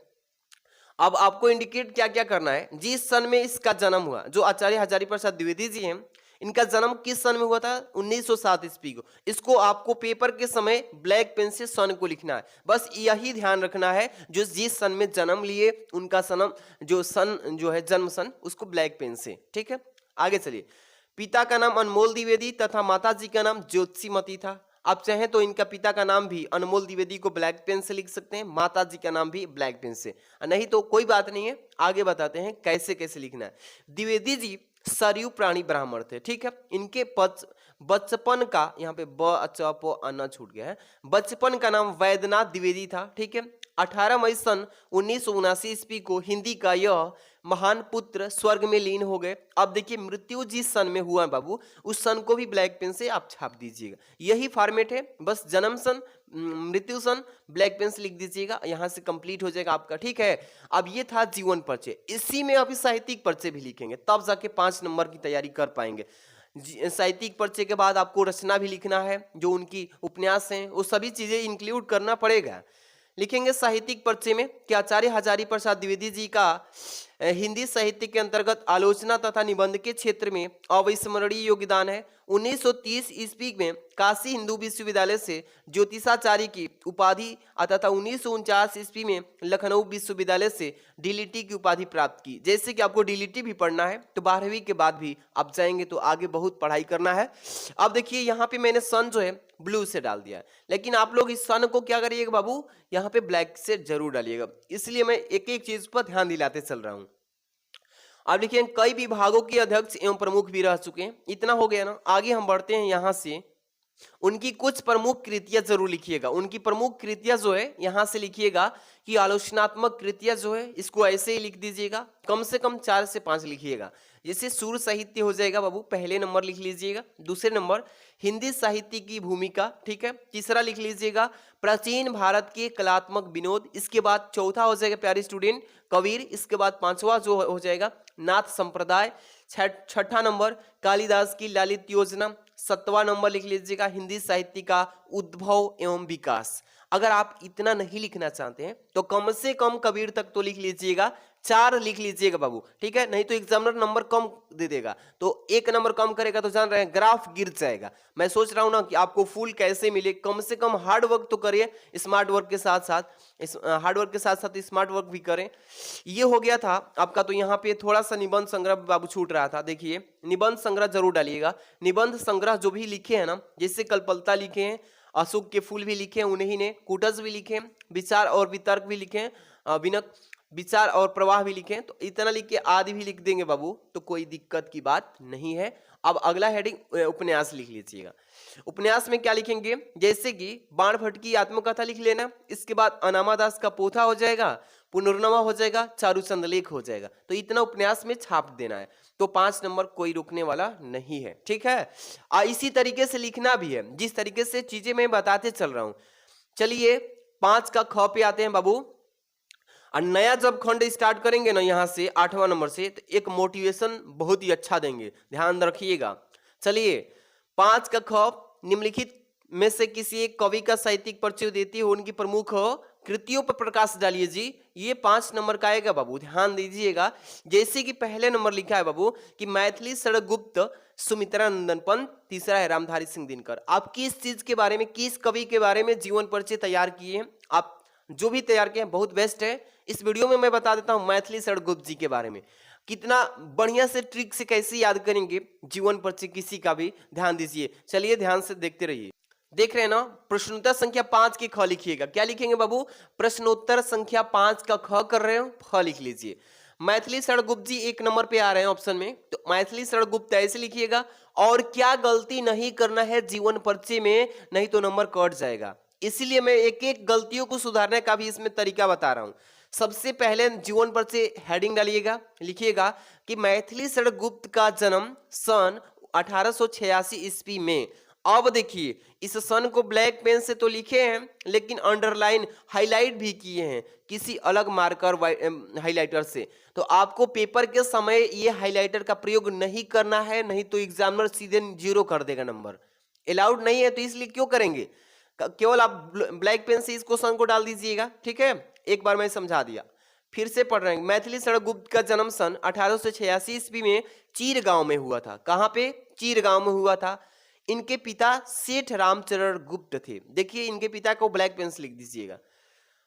अब आपको इंडिकेट क्या क्या करना है, जिस सन में इसका जन्म हुआ, जो आचार्य हजारी प्रसाद द्विवेदी जी हैं, इनका जन्म किस सन में हुआ था? 1907 ईस्वी को। इसको आपको पेपर के समय ब्लैक पेन से सन को लिखना है, बस यही ध्यान रखना है। जो जिस सन में जन्म लिए उनका सन जो है जन्म सन, उसको ब्लैक पेन से। ठीक है, आगे चलिए। पिता का नाम अनमोल द्विवेदी तथा माता जी का नाम ज्योतिषीमती था। आप चाहें तो इनका पिता का नाम भी अनमोल द्विवेदी को ब्लैक पेन से लिख सकते हैं, माता जी का नाम भी ब्लैक पेन से, नहीं तो कोई बात नहीं है। आगे बताते हैं कैसे कैसे लिखना है। द्विवेदी जी सरयू प्राणी ब्राह्मण थे। ठीक है, इनके बचपन का, यहाँ पे अन्ना छूट गया है, बचपन का नाम वैद्यनाथ द्विवेदी था। ठीक है, 18 मई सन 1979 ईस्वी को हिंदी का यह महान पुत्र स्वर्ग में लीन हो गए। अब देखिए मृत्यु जिस सन में हुआ बाबू, उस सन को भी ब्लैक पेन से आप छाप दीजिएगा। यही फॉर्मेट है, बस जन्म सन, मृत्यु सन, ब्लैक पेन से लिख दीजिएगा, यहां से कंप्लीट हो जाएगा आपका। ठीक है, अब ये था जीवन परिचय, इसी में अभी साहित्यिक परिचय भी लिखेंगे, तब जाके 5 नंबर की तैयारी कर पाएंगे। साहित्यिक परिचय के बाद आपको रचना भी लिखना है, जो उनकी उपन्यास हैं वो सभी चीजें इंक्लूड करना पड़ेगा। लिखेंगे साहित्यिक परिचय में कि आचार्य हजारी प्रसाद द्विवेदी जी का हिंदी साहित्य के अंतर्गत आलोचना तथा निबंध के क्षेत्र में अविस्मरणीय योगदान है। 1930 ईस्वी में काशी हिंदू विश्वविद्यालय से ज्योतिषाचार्य की उपाधि तथा 1949 ईस्वी में लखनऊ विश्वविद्यालय से डीलिटी की उपाधि प्राप्त की। जैसे कि आपको डीलिटी भी पढ़ना है तो 12वीं के बाद भी आप जाएंगे तो आगे बहुत पढ़ाई करना है। अब देखिए यहाँ पे मैंने सन जो है ब्लू से डाल दिया है, लेकिन आप लोग इस सन को क्या करिएगा बाबू, यहाँ पे ब्लैक से जरूर डालिएगा। इसलिए मैं एक एक चीज पर ध्यान दिलाते चल रहा हूँ। अब देखिए कई विभागों के अध्यक्ष एवं प्रमुख भी रह चुके हैं। इतना हो गया ना, आगे हम बढ़ते हैं। यहाँ से उनकी कुछ प्रमुख कृतियां जरूर लिखिएगा। उनकी प्रमुख कृतियां जो है यहाँ से लिखिएगा कि आलोचनात्मक कृतियां जो है इसको ऐसे ही लिख दीजिएगा, कम से कम 4 से 5 लिखिएगा। जैसे सुर साहित्य हो जाएगा बाबू, पहले नंबर लिख लीजिएगा। दूसरे नंबर हिंदी साहित्य की भूमिका, ठीक है। तीसरा लिख लीजिएगा प्राचीन भारत के कलात्मक विनोद। इसके बाद चौथा हो जाएगा प्यारे स्टूडेंट कबीर। इसके बाद पांचवा जो हो जाएगा नाथ संप्रदाय। छठा नंबर कालिदास की ललित योजना। 7वां नंबर लिख लीजिएगा हिंदी साहित्य का उद्भव एवं विकास। अगर आप इतना नहीं लिखना चाहते हैं तो कम से कम कबीर तक तो लिख लीजिएगा, 4 लिख लीजिएगा बाबू, ठीक है। नहीं तो एग्जामिनर नंबर कम दे देगा, तो 1 नंबर कम करेगा तो जान रहे हैं ग्राफ गिर जाएगा। मैं सोच रहा हूं ना कि आपको फुल कैसे मिले, कम से कम हार्ड वर्क तो करिए, स्मार्ट वर्क के साथ साथ हार्ड वर्क के साथ साथ स्मार्ट वर्क भी करें। ये हो गया था आपका। तो यहाँ पे थोड़ा सा निबंध संग्रह बाबू छूट रहा था। देखिए निबंध संग्रह जरूर डालिएगा। निबंध संग्रह जो भी लिखे हैं ना, जैसे कल्पलता लिखे हैं, अशोक के फूल भी लिखे हैं उन्हीं ने, कुटज भी लिखे हैं, विचार और वितर्क भी लिखे हैं, विनक विचार और प्रवाह भी लिखे हैं। तो इतना लिख के आदि भी लिख देंगे बाबू, तो कोई दिक्कत की बात नहीं है। अब अगला हेडिंग उपन्यास लिख लीजिएगा। उपन्यास में क्या लिखेंगे, जैसे कि बाण भट्ट की आत्मकथा लिख लेना। इसके बाद अनामा दास का पोथा हो जाएगा, पुनर्नवा हो जाएगा, चारूचंद लेख हो जाएगा। तो इतना उपन्यास में छाप देना है। तो 5 नंबर कोई रुकने वाला नहीं है, ठीक है। इसी तरीके से लिखना भी है, जिस तरीके से चीजें मैं बताते चल रहा हूं। चलिए 5 का ख पे आते हैं बाबू। और नया जब खंड स्टार्ट करेंगे ना यहाँ से 8वां नंबर से, तो एक मोटिवेशन बहुत ही अच्छा देंगे, ध्यान रखिएगा। चलिए 5 का ख, निम्नलिखित में से किसी एक कवि का साहित्यिक परिचय देती है, उनकी प्रमुख कृतियों पर प्रकाश डालिए जी। ये 5 नंबर का आएगा बाबू, ध्यान दीजिएगा। जैसे कि पहले नंबर लिखा है बाबू कि मैथिली शरण गुप्त, सुमित्रा नंदन पंत। तीसरा है रामधारी सिंह दिनकर। आप किस चीज के बारे में, किस कवि के बारे में जीवन परिचय तैयार किए हैं, आप जो भी तैयार किए हैं बहुत बेस्ट है। इस वीडियो में मैं बता देता हूं मैथिली शरण गुप्त जी के बारे में, कितना बढ़िया से ट्रिक से कैसे याद करेंगे जीवन परिचय किसी का भी, ध्यान दीजिए। चलिए ध्यान से देखते रहिए। देख रहे हैं ना, प्रश्नोत्तर संख्या 5 के ख लिखिएगा। क्या लिखेंगे बाबू, प्रश्नोत्तर संख्या 5 का ख कर रहे हो, ख लिख लीजिए। मैथिली शरण गुप्त जी 1 नंबर पे आ रहे हैं ऑप्शन में, तो मैथिली शरण गुप्त ऐसे लिखिएगा। और क्या गलती नहीं करना है जीवन परिचय में, नहीं तो नंबर कट जाएगा। इसीलिए मैं एक एक गलतियों को सुधारने का भी इसमें तरीका बता रहा हूं। सबसे पहले जीवन परिचय हेडिंग डालिएगा, लिखिएगा कि मैथिली शरण गुप्त का जन्म सन 1886 ईस्वी में। अब देखिए इस सन को ब्लैक पेन से तो लिखे हैं, लेकिन अंडरलाइन हाईलाइट भी किए हैं किसी अलग मार्कर हाइलाइटर से। तो आपको पेपर के समय ये हाइलाइटर का प्रयोग नहीं करना है, नहीं तो एग्जामिनर सीधे 0 कर देगा, नंबर अलाउड नहीं है। तो इसलिए क्यों करेंगे, केवल आप ब्लैक पेन से इस क्वेश्चन को डाल दीजिएगा, ठीक है। एक बार मैं समझा दिया, फिर से पढ़ रहे हैं। मैथिली शरण गुप्त का जन्म सन 1886 ईस्वी में चीर गांव में हुआ था। कहां पे, चीर गांव में हुआ था। इनके पिता सेठ रामचरण गुप्त थे। देखिए इनके पिता को ब्लैक पेन से लिख दीजिएगा।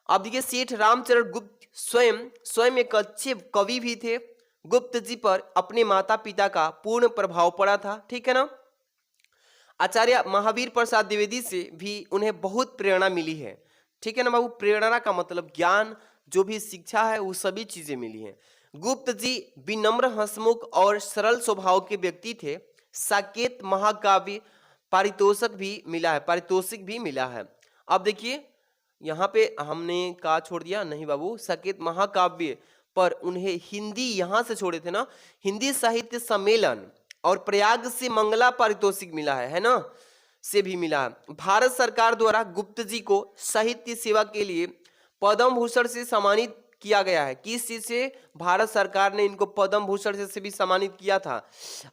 अब देखिए सेठ रामचरण गुप्त स्वयं एक अच्छे कवि भी थे। गुप्त जी पर अपने माता पिता का पूर्ण प्रभाव पड़ा था, ठीक है ना। आचार्य महावीर प्रसाद द्विवेदी से भी उन्हें बहुत प्रेरणा मिली है, ठीक है ना बाबू। प्रेरणा का मतलब ज्ञान, जो भी शिक्षा है वो सभी चीजें मिली हैं। गुप्त जी विनम्र, हंसमुख और सरल स्वभाव के व्यक्ति थे। साकेत महाकाव्य पारितोषिक भी मिला है। अब देखिए यहाँ पे हमने कहा छोड़ दिया, नहीं बाबू, साकेत महाकाव्य पर उन्हें हिंदी, यहां से छोड़े थे ना, हिंदी साहित्य सम्मेलन और प्रयाग से मंगला पारितोषिक मिला है ना, से भी मिला है। भारत सरकार द्वारा गुप्त जी को साहित्य सेवा के लिए पद्म भूषण से सम्मानित किया गया है। किस चीज से, भारत सरकार ने इनको पद्म भूषण से भी सम्मानित किया था।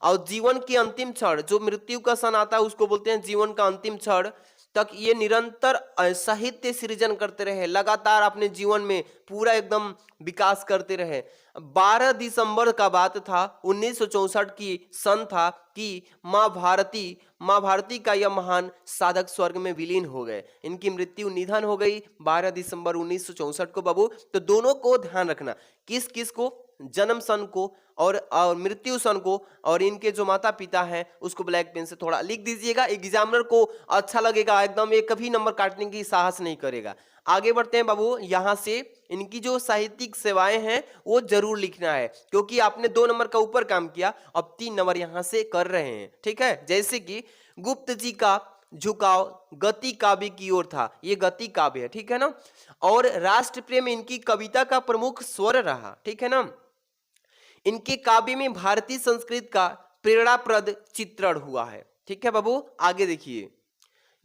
और जीवन के अंतिम क्षण, जो मृत्यु का क्षण आता है उसको बोलते हैं जीवन का अंतिम क्षण, तक ये निरंतर साहित्य सृजन करते रहे, लगातार अपने जीवन में पूरा एकदम विकास करते रहे। 12 दिसंबर का बात था, 1964 की सन था कि माँ भारती का यह महान साधक स्वर्ग में विलीन हो गए। इनकी मृत्यु निधन हो गई 12 दिसंबर 1964 को बाबू। तो दोनों को ध्यान रखना, किस किस को, जन्म सन को और मृत्यु सन को, और इनके जो माता पिता हैं उसको ब्लैक पेन से थोड़ा लिख दीजिएगा। एग्जामिनर को अच्छा लगेगा, एकदम ये कभी नंबर काटने की साहस नहीं करेगा। आगे बढ़ते हैं बाबू, यहाँ से इनकी जो साहित्यिक सेवाएं हैं वो जरूर लिखना है, क्योंकि आपने 2 नंबर का ऊपर काम किया, अब 3 नंबर यहाँ से कर रहे हैं, ठीक है। जैसे कि गुप्त जी का झुकाव गति काव्य की ओर था, ये गति काव्य है, ठीक है ना। और राष्ट्र प्रेम इनकी कविता का प्रमुख स्वर रहा, ठीक है ना। इनके काव्य में भारतीय संस्कृति का प्रेरणाप्रद चित्रण हुआ है, ठीक है बाबू। आगे देखिए,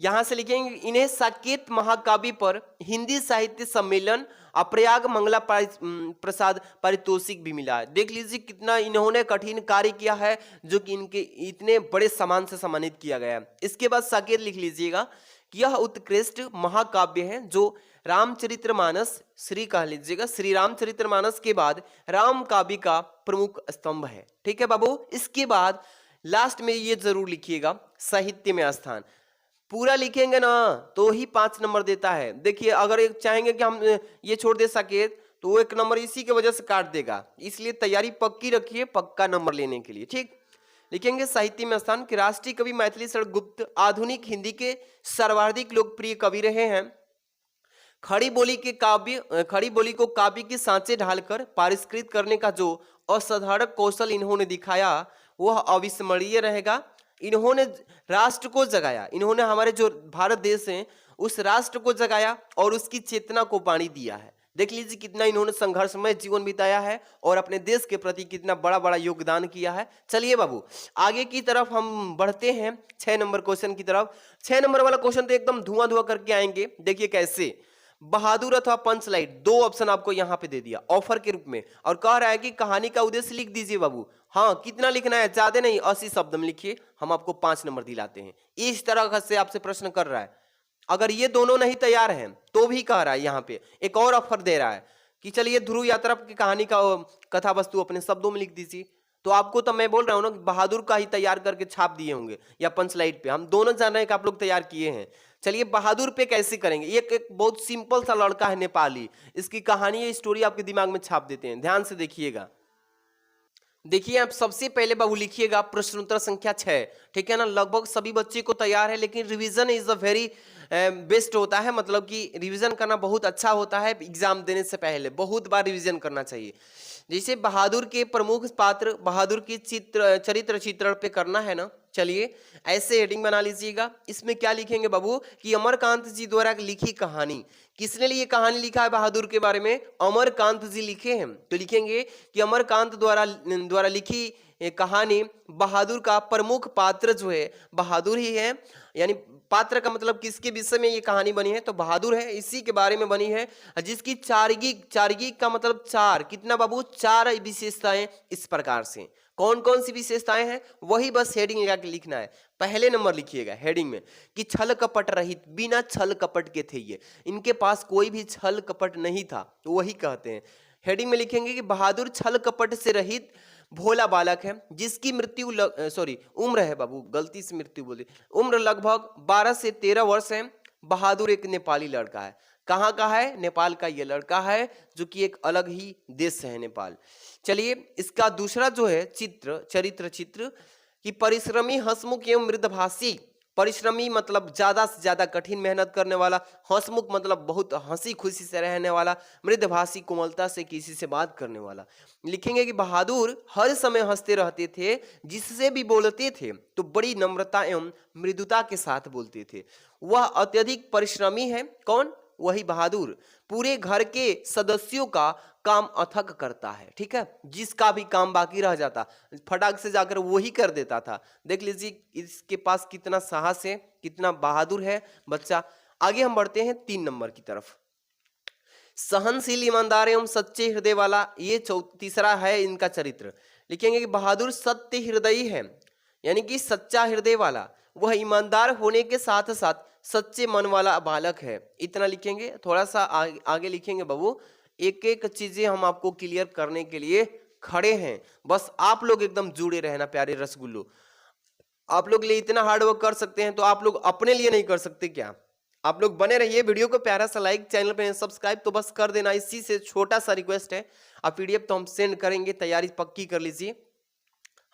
यहां से लिखेंगे, इन्हें साकेत महाकाव्य पर हिंदी साहित्य सम्मेलन प्रयाग मंगला प्रसाद पारितोषिक भी मिला है। देख लीजिए कितना इन्होंने कठिन कार्य किया है, जो कि इनके इतने बड़े सम्मान से सम्मानित किया गया है। इसके बाद साकेत लिख लीजिएगा कि यह उत्कृष्ट महाकाव्य है जो रामचरितमानस श्री कह लीजिएगा, श्री रामचरितमानस के बाद राम काव्य का प्रमुख स्तंभ है, ठीक है बाबू। इसके बाद लास्ट में ये जरूर लिखिएगा साहित्य में स्थान, पूरा लिखेंगे ना तो ही 5 नंबर देता है। देखिए अगर एक चाहेंगे कि हम ये छोड़ दे साकेत तो वो 1 नंबर इसी के वजह से काट देगा, इसलिए तैयारी पक्की रखिए पक्का नंबर लेने के लिए, ठीक। लिखेंगे साहित्य में स्थान कि राष्ट्रीय कवि मैथिली शरण गुप्त आधुनिक हिंदी के सर्वाधिक लोकप्रिय कवि रहे हैं। खड़ी बोली को काव्य के सांचे ढालकर परिष्कृत करने का जो असाधारण कौशल इन्होंने दिखाया वह अविस्मरणीय रहेगा। इन्होंने राष्ट्र को जगाया, इन्होंने हमारे जो भारत देश है उस राष्ट्र को जगाया और उसकी चेतना को पानी दिया है। देख लीजिए कितना इन्होंने संघर्षमय जीवन बिताया है और अपने देश के प्रति कितना बड़ा बड़ा योगदान किया है। चलिए बाबू आगे की तरफ हम बढ़ते हैं 6 नंबर क्वेश्चन की तरफ। 6 नंबर वाला क्वेश्चन तो एकदम धुआं करके आएंगे। देखिए कैसे, बहादुर अथवा पंचलाइट, 2 ऑप्शन आपको यहाँ पे दे दिया ऑफर के रूप में, और कह रहा है कि कहानी का उद्देश्य लिख दीजिए बाबू। हाँ कितना लिखना है, ज्यादा नहीं, 80 शब्द में लिखिए, हम आपको 5 नंबर दिलाते हैं। इस तरह से आपसे प्रश्न कर रहा है। अगर ये दोनों नहीं तैयार हैं तो भी कह रहा है, यहाँ पे एक और ऑफर दे रहा है कि चलिए ध्रुव यात्रा की कहानी का कथा वस्तु अपने शब्दों में लिख दीजिए। तो आपको तो मैं बोल रहा हूँ ना कि बहादुर का ही तैयार करके छाप दिए होंगे या पंचलाइट पे, हम दोनों जान रहे हैं कि आप लोग तैयार किए हैं। चलिए बहादुर पे कैसे करेंगे, एक बहुत सिंपल सा लड़का है नेपाली, इसकी कहानी या स्टोरी आपके दिमाग में छाप देते हैं। ध्यान से देखिएगा। देखिए आप सबसे पहले बाबू लिखिएगा प्रश्नोत्तर संख्या 6, ठीक है ना। लगभग सभी बच्चे को तैयार है, लेकिन revision is a very best होता है, मतलब कि रिवीजन करना बहुत अच्छा होता है। एग्जाम देने से पहले बहुत बार रिवीजन करना चाहिए। जैसे बहादुर के प्रमुख पात्र, बहादुर की चरित्र चित्रण पे करना है ना, चलिए ऐसे हेडिंग बना लीजिएगा। इसमें क्या लिखेंगे बाबू कि अमरकांत जी द्वारा लिखी कहानी, किसने लिए कहानी लिखा है बहादुर के बारे में, अमरकांत जी लिखे हैं। तो लिखेंगे कि अमरकांत द्वारा लिखी कहानी, बहादुर का प्रमुख पात्र जो है बहादुर ही है, यानी पात्र का मतलब किसके विषय में ये कहानी बनी है, तो बहादुर है, इसी के बारे में बनी है। जिसकी चार्गिक का मतलब 4, कितना बाबू 4 विशेषताएं इस प्रकार से। कौन कौन सी विशेषताएं हैं वही बस हेडिंग लगा के लिखना है। पहले नंबर लिखिएगा हेडिंग में कि छल कपट रहित, बिना छल कपट के थे ये, इनके पास कोई भी छल कपट नहीं था, तो वही कहते हैं। हेडिंग में लिखेंगे कि बहादुर छल कपट से रहित भोला बालक है, जिसकी उम्र है बाबू, गलती से मृत्यु बोली, उम्र लगभग 12 से 13 वर्ष है। बहादुर एक नेपाली लड़का है। कहाँ का है, नेपाल का ये लड़का है, जो कि एक अलग ही देश है नेपाल। चलिए इसका दूसरा जो है चरित्र कि परिश्रमी, हंसमुख एवं मृदभाषी। परिश्रमी मतलब ज्यादा से ज्यादा कठिन मेहनत करने वाला, हंसमुख मतलब बहुत हंसी खुशी से रहने वाला, मृदभाषी कोमलता से किसी से बात करने वाला। लिखेंगे कि बहादुर हर समय हंसते रहते थे, जिससे भी बोलते थे तो बड़ी नम्रता एवं मृदुता के साथ बोलते थे। वह अत्यधिक परिश्रमी है, कौन, वही बहादुर। पूरे घर के सदस्यों का काम अथक करता है, ठीक है, जिसका भी काम बाकी रह जाता फटाक से जाकर वही कर देता था। देख लीजिए इसके पास कितना साहस है, कितना बहादुर है बच्चा। आगे हम बढ़ते हैं 3 नंबर की तरफ। सहनशील, ईमानदार एवं सच्चे हृदय वाला, ये तीसरा है इनका चरित्र। लिखेंगे कि बहादुर सत्य हृदयी है, यानी कि सच्चा हृदय वाला। वह ईमानदार होने के साथ साथ सच्चे मन वाला बालक है। इतना लिखेंगे, थोड़ा सा आगे लिखेंगे बाबू, एक एक चीजें हम आपको क्लियर करने के लिए खड़े हैं, बस आप लोग एकदम जुड़े रहना प्यारे रसगुल्लो। आप लोग लिए इतना हार्ड वर्क कर सकते हैं तो आप लोग अपने लिए नहीं कर सकते क्या? आप लोग बने रहिए, वीडियो को प्यारा सा लाइक, चैनल पे सब्सक्राइब तो बस कर देना, इसी से छोटा सा रिक्वेस्ट है। अब पीडीएफ तो हम सेंड करेंगे, तैयारी पक्की कर लीजिए।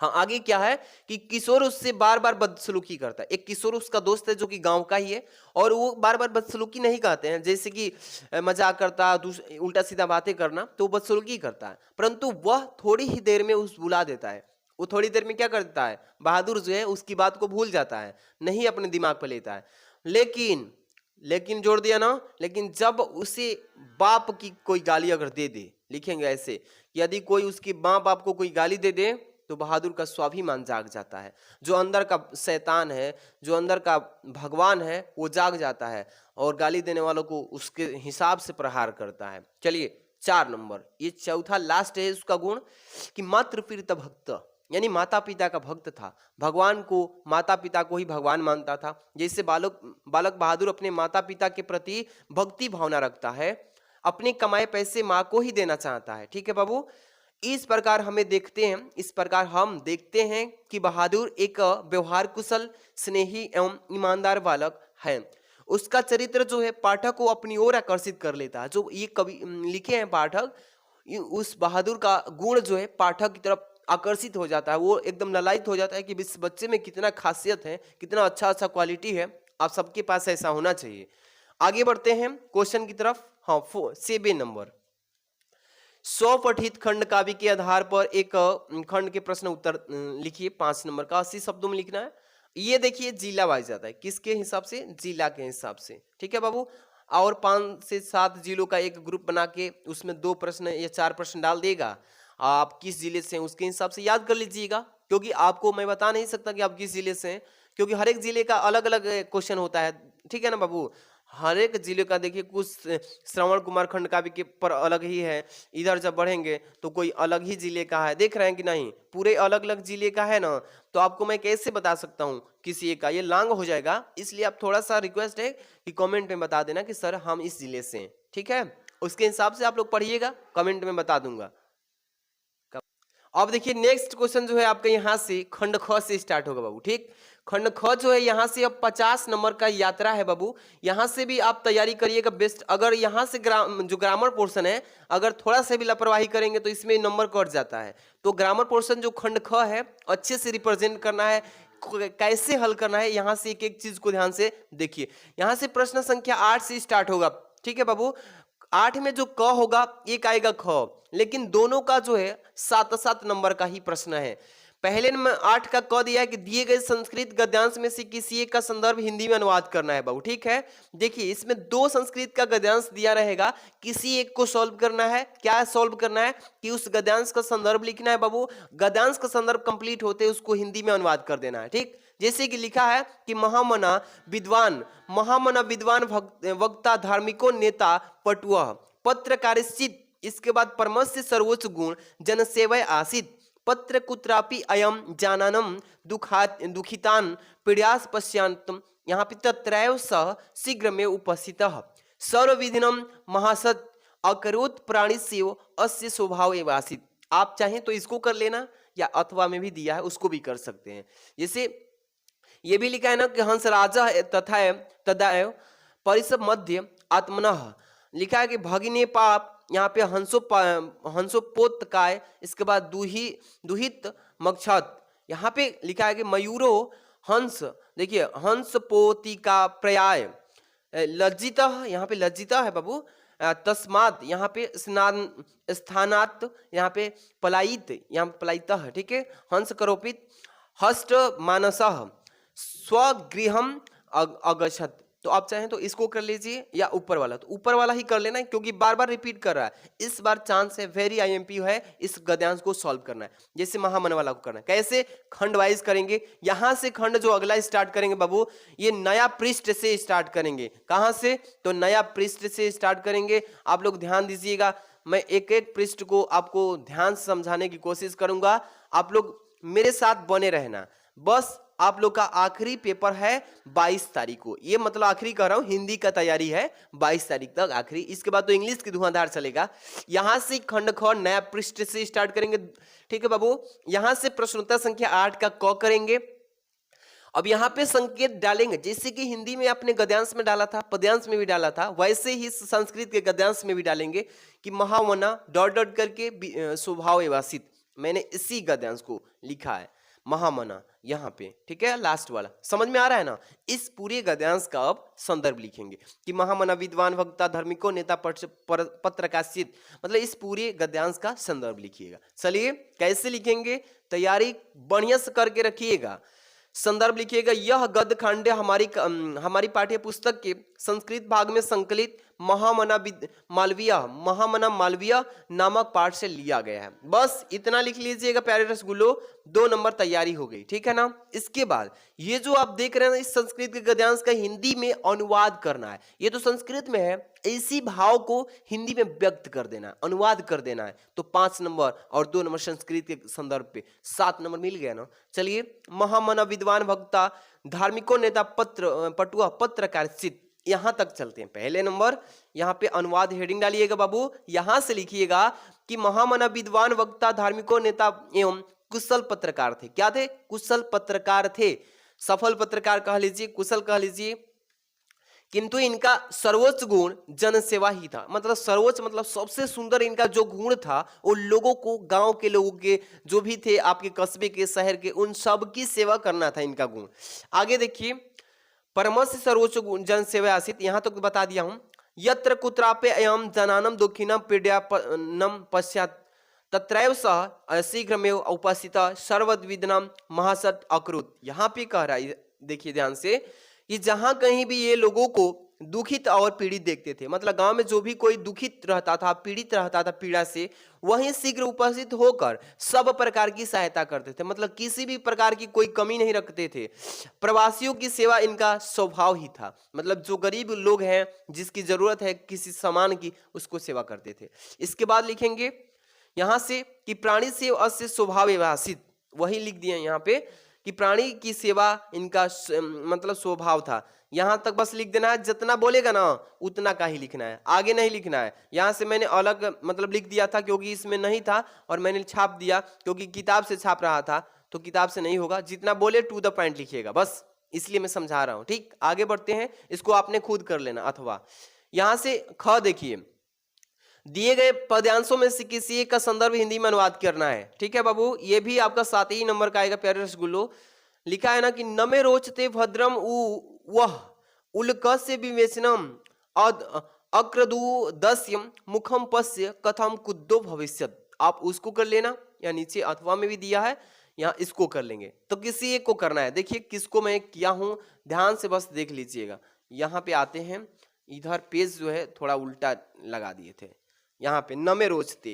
हाँ, आगे क्या है कि किशोर उससे बार बार बदसलूकी करता है। एक किशोर उसका दोस्त है जो कि गांव का ही है, और वो बार बार बदसलूकी नहीं कहते हैं, जैसे कि मजाक करता, उल्टा सीधा बातें करना, तो बदसलूकी करता है। परंतु वह थोड़ी ही देर में उस बुला देता है। वो थोड़ी देर में क्या करता है, बहादुर जो है उसकी बात को भूल जाता है, नहीं अपने दिमाग पर लेता है। लेकिन जोड़ दिया ना, लेकिन जब उसे बाप की कोई गाली अगर दे दे, लिखेंगे ऐसे, यदि कोई उसकी माँ बाप को कोई गाली दे दे तो बहादुर का स्वाभिमान जाग जाता है। जो अंदर का शैतान है, जो अंदर का भगवान है, वो जाग जाता है और गाली देने वालों को उसके हिसाब से प्रहार करता है। चलिए 4 नंबर, ये चौथा लास्ट है उसका गुण कि मातृप्रीत भक्त, यानी माता पिता का भक्त था। भगवान को, माता पिता को ही भगवान मानता था। जैसे बालक बहादुर अपने माता पिता के प्रति भक्ति भावना रखता है, अपने कमाए पैसे माँ को ही देना चाहता है। ठीक है बाबू, इस प्रकार हम देखते हैं कि बहादुर एक व्यवहार कुशल, स्नेही एवं ईमानदार बालक है। उसका चरित्र जो है पाठक को अपनी ओर आकर्षित कर लेता है। जो ये कवि लिखे हैं पाठक, उस बहादुर का गुण जो है पाठक की तरफ आकर्षित हो जाता है, वो एकदम ललायित हो जाता है कि इस बच्चे में कितना खासियत है, कितना अच्छा क्वालिटी है। आप सबके पास ऐसा होना चाहिए। आगे बढ़ते हैं क्वेश्चन की तरफ। हाँ, 7 नंबर, 100 पठित खंड काव्य के आधार पर एक खंड के प्रश्न उत्तर लिखिए। 5 नंबर का 80 शब्दों में लिखना है। ये देखिए जिला वाइज जाता है, किसके हिसाब से, जिला के हिसाब से। ठीक है बाबू, और 5 से 7 जिलों का एक ग्रुप बना के उसमें 2 प्रश्न या 4 प्रश्न डाल देगा। आप किस जिले से हैं उसके हिसाब से याद कर लीजिएगा, क्योंकि आपको मैं बता नहीं सकता कि आप किस जिले से हैं, क्योंकि हर एक जिले का अलग अलग क्वेश्चन होता है। ठीक है ना बाबू, हर एक जिले का देखिए, कुछ श्रवण कुमार खंड काव्य के पर अलग ही है, इधर जब बढ़ेंगे तो कोई अलग ही जिले का है। देख रहे हैं कि नहीं, पूरे अलग अलग जिले का है ना, तो आपको मैं कैसे बता सकता हूँ किसी एक का, ये लॉन्ग हो जाएगा। इसलिए आप थोड़ा सा रिक्वेस्ट है कि कमेंट में बता देना कि सर हम इस जिले से हैं। ठीक है, उसके हिसाब से आप लोग पढ़िएगा, कमेंट में बता दूंगा। अब देखिए नेक्स्ट क्वेश्चन जो है आपका यहाँ से खंड ख से स्टार्ट होगा बाबू। ठीक, खंड ख जो है यहाँ से अब 50 नंबर का यात्रा है बाबू। यहाँ से भी आप तैयारी करिएगा बेस्ट। अगर यहाँ से जो ग्रामर पोर्शन है, अगर थोड़ा सा भी लापरवाही करेंगे तो इसमें नंबर कट जाता है। तो ग्रामर पोर्शन जो खंड ख है अच्छे से रिप्रेजेंट करना है, कैसे हल करना है, यहाँ से एक एक चीज को ध्यान से देखिए। यहाँ से प्रश्न संख्या 8 से स्टार्ट होगा। ठीक है बाबू, 8 में जो क होगा एक आएगा ख, लेकिन दोनों का जो है 7-7 नंबर का ही प्रश्न है। पहले में 8 का क दिया है कि दिए गए संस्कृत गद्यांश में से किसी एक का संदर्भ हिंदी में अनुवाद करना है बाबू। ठीक है, देखिए इसमें 2 संस्कृत का गद्यांश दिया रहेगा, किसी एक को सॉल्व करना है। क्या सॉल्व करना है कि उस गद्यांश का संदर्भ लिखना है बाबू। गद्यांश का संदर्भ कंप्लीट होते उसको हिंदी में अनुवाद कर देना है। ठीक, जैसे कि लिखा है कि महामना विद्वान वक्ता धार्मिको नेता पटुआ पत्रकारिश्चित, इसके बाद परमस्य सर्वोच्च गुण जनसेवय आसित, पत्र कुत्रापि अयम जाननम दुखितान पीड़ास पश्यांतम, यहाँ पे तत्रैव सह शीघ्र में उपस्थितः सर्वविधिनम महासत अकरोत प्राणी सेव अस्य स्वभाव एवासित। आप चाहें तो इसको कर लेना, या अथवा में भी दिया है उसको भी कर सकते हैं। जैसे ये भी लिखा है ना कि हंस राजा तथा तदाएव परिसर मध्य आत्मनः, लिखा है कि भगिने पाप, यहाँ पे हंसोपोत काय, इसके बाद दुहित मक्षत, यहाँ पे लिखा है कि मयूरो हंस, देखिए हंस पोती का पर्याय लज्जित, यहाँ पे लज्जित है बाबू। तस्मात, यहाँ पे स्नान स्थानात, यहाँ पे पलायित, यहाँ पे पलायित है। ठीक है, हंस करोपित हस्त मानसः स्वगृहम अगछत। तो आप चाहें तो इसको कर लीजिए, या ऊपर वाला, तो ऊपर वाला ही कर लेना है क्योंकि बार बार रिपीट कर रहा है। इस बार चांस है, वेरी आईएमपी है, इस गद्यांश को सॉल्व करना है। जैसे महामन वाला को करना है, कैसे खंड वाइज करेंगे। यहां से खंड जो अगला स्टार्ट करेंगे बाबू, ये नया पृष्ठ से स्टार्ट करेंगे। कहां से, तो नया पृष्ठ से स्टार्ट करेंगे। आप लोग ध्यान दीजिएगा, मैं एक एक पृष्ठ को आपको ध्यान से समझाने की कोशिश करूंगा। आप लोग मेरे साथ बने रहना, बस आप लोग का आखिरी पेपर है 22 तारीख को। ये मतलब आखिरी कह रहा हूं, हिंदी का तैयारी है 22 तारीख तक आखिरी। इसके बाद तो इंग्लिश की धुआंधार चलेगा। यहां से खंड ख नया पृष्ठ से स्टार्ट करेंगे। ठीक है बाबू, यहां से प्रश्नोत्तर संख्या 8 का क करेंगे। अब यहाँ पे संकेत डालेंगे, जैसे कि हिंदी में आपने गद्यांश में डाला था, पद्यांश में भी डाला था, वैसे ही संस्कृत के गद्यांश में भी डालेंगे कि महावना डॉट डॉट करके स्वभाव एवासित। मैंने इसी गद्यांश को लिखा है महामना यहाँ पे। ठीक है, लास्ट वाला समझ में आ रहा है ना। इस पूरे गद्यांश का अब संदर्भ लिखेंगे कि महामना विद्वान वक्ता धार्मिको नेता पत्रकाशित, मतलब इस पूरे गद्यांश का संदर्भ लिखिएगा। चलिए कैसे लिखेंगे, तैयारी बढ़िया से करके रखिएगा। संदर्भ लिखिएगा, यह गद्य खंड हमारी पाठ्य पुस्तक के संस्कृत भाग में संकलित महामना मालवीय नामक पाठ से लिया गया है। बस इतना लिख लीजिएगा प्यारे रसगुल्लो, 2 नंबर तैयारी हो गई। ठीक है ना। इसके बाद ये जो आप देख रहे हैं इस संस्कृत के गद्यांश का हिंदी में अनुवाद करना है। ये तो संस्कृत में है, इसी भाव को हिंदी में व्यक्त कर देना है, अनुवाद कर देना है। तो 5 नंबर और 2 नंबर संस्कृत के संदर्भ पे 7 नंबर मिल गया ना। चलिए, महामना विद्वान वक्ता धार्मिको नेता पटुआ पत्रकारित, यहां तक चलते हैं। पहले नंबर यहाँ पे अनुवाद हेडिंग डालिएगा बाबू, यहां से लिखिएगा कि महामना विद्वान वक्ता धार्मिको नेता एवं कुशल पत्रकार थे। क्या थे? कुशल पत्रकार थे। सफल पत्रकार कह लीजिए, कुशल कह लीजिए, किंतु इनका सर्वोच्च गुण जनसेवा ही था। मतलब सर्वोच्च मतलब सबसे सुंदर इनका जो गुण था वो लोगों को, गांव के लोगों के जो भी थे, आपके कस्बे के, शहर के, उन सब की सेवा करना था इनका गुण। आगे देखिए, परमस्य सर्वोच्च गुण जनसेवा आसित, यहां तक तो बता दिया हूं। यत्र कुत्रापि अयम जनानम दुखिनम पीड्यानम पश्चात तत्रैव सह शीघ्रमेव उपस्थित सर्वद्विदनम महासत अकृत। यहां पे कह रहा है, देखिए ध्यान से, कि जहां कहीं भी ये लोगों को दुखित और पीड़ित देखते थे, मतलब गांव में जो भी कोई दुखित रहता था, पीड़ित रहता था पीड़ा से, वहीं शीघ्र उपस्थित होकर सब प्रकार की सहायता करते थे। मतलब किसी भी प्रकार की कोई कमी नहीं रखते थे। प्रवासियों की सेवा इनका स्वभाव ही था। मतलब जो गरीब लोग हैं, जिसकी जरूरत है किसी सामान की, उसको सेवा करते थे। इसके बाद लिखेंगे यहां से कि प्राणी से अस्य स्वभाव विभाषित, वही लिख दिए यहाँ पे कि प्राणी की सेवा इनका मतलब स्वभाव था। यहां तक बस लिख देना है, जितना बोलेगा ना उतना का ही लिखना है, आगे नहीं लिखना है। यहां से मैंने अलग मतलब लिख दिया था क्योंकि इसमें नहीं था, और मैंने छाप दिया क्योंकि किताब से छाप रहा था, तो किताब से नहीं होगा। जितना बोले टू द पॉइंट लिखिएगा, बस इसलिए मैं समझा रहा हूं। ठीक, आगे बढ़ते हैं, इसको आपने खुद कर लेना। अथवा यहां से ख देखिए, दिए गए पद्यांशों में से किसी एक का संदर्भ हिंदी में अनुवाद करना है। ठीक है बाबू, ये भी आपका 7 ही नंबर का आएगा प्यारे रसगुल्लो। लिखा है ना कि न मे रोचते भद्रम वह उल्कस्य विवेचनम अक्रदुदस्यम मुखम पश्य कथम कुद्दो भविष्यत। आप उसको कर लेना, या नीचे अथवा में भी दिया है, यहाँ इसको कर लेंगे। तो किसी एक को करना है। देखिए किसको मैं किया हूं, ध्यान से बस देख लीजिएगा। यहाँ पे आते हैं, इधर पेज जो है थोड़ा उल्टा लगा दिए थे। यहाँ पे न में रोचते,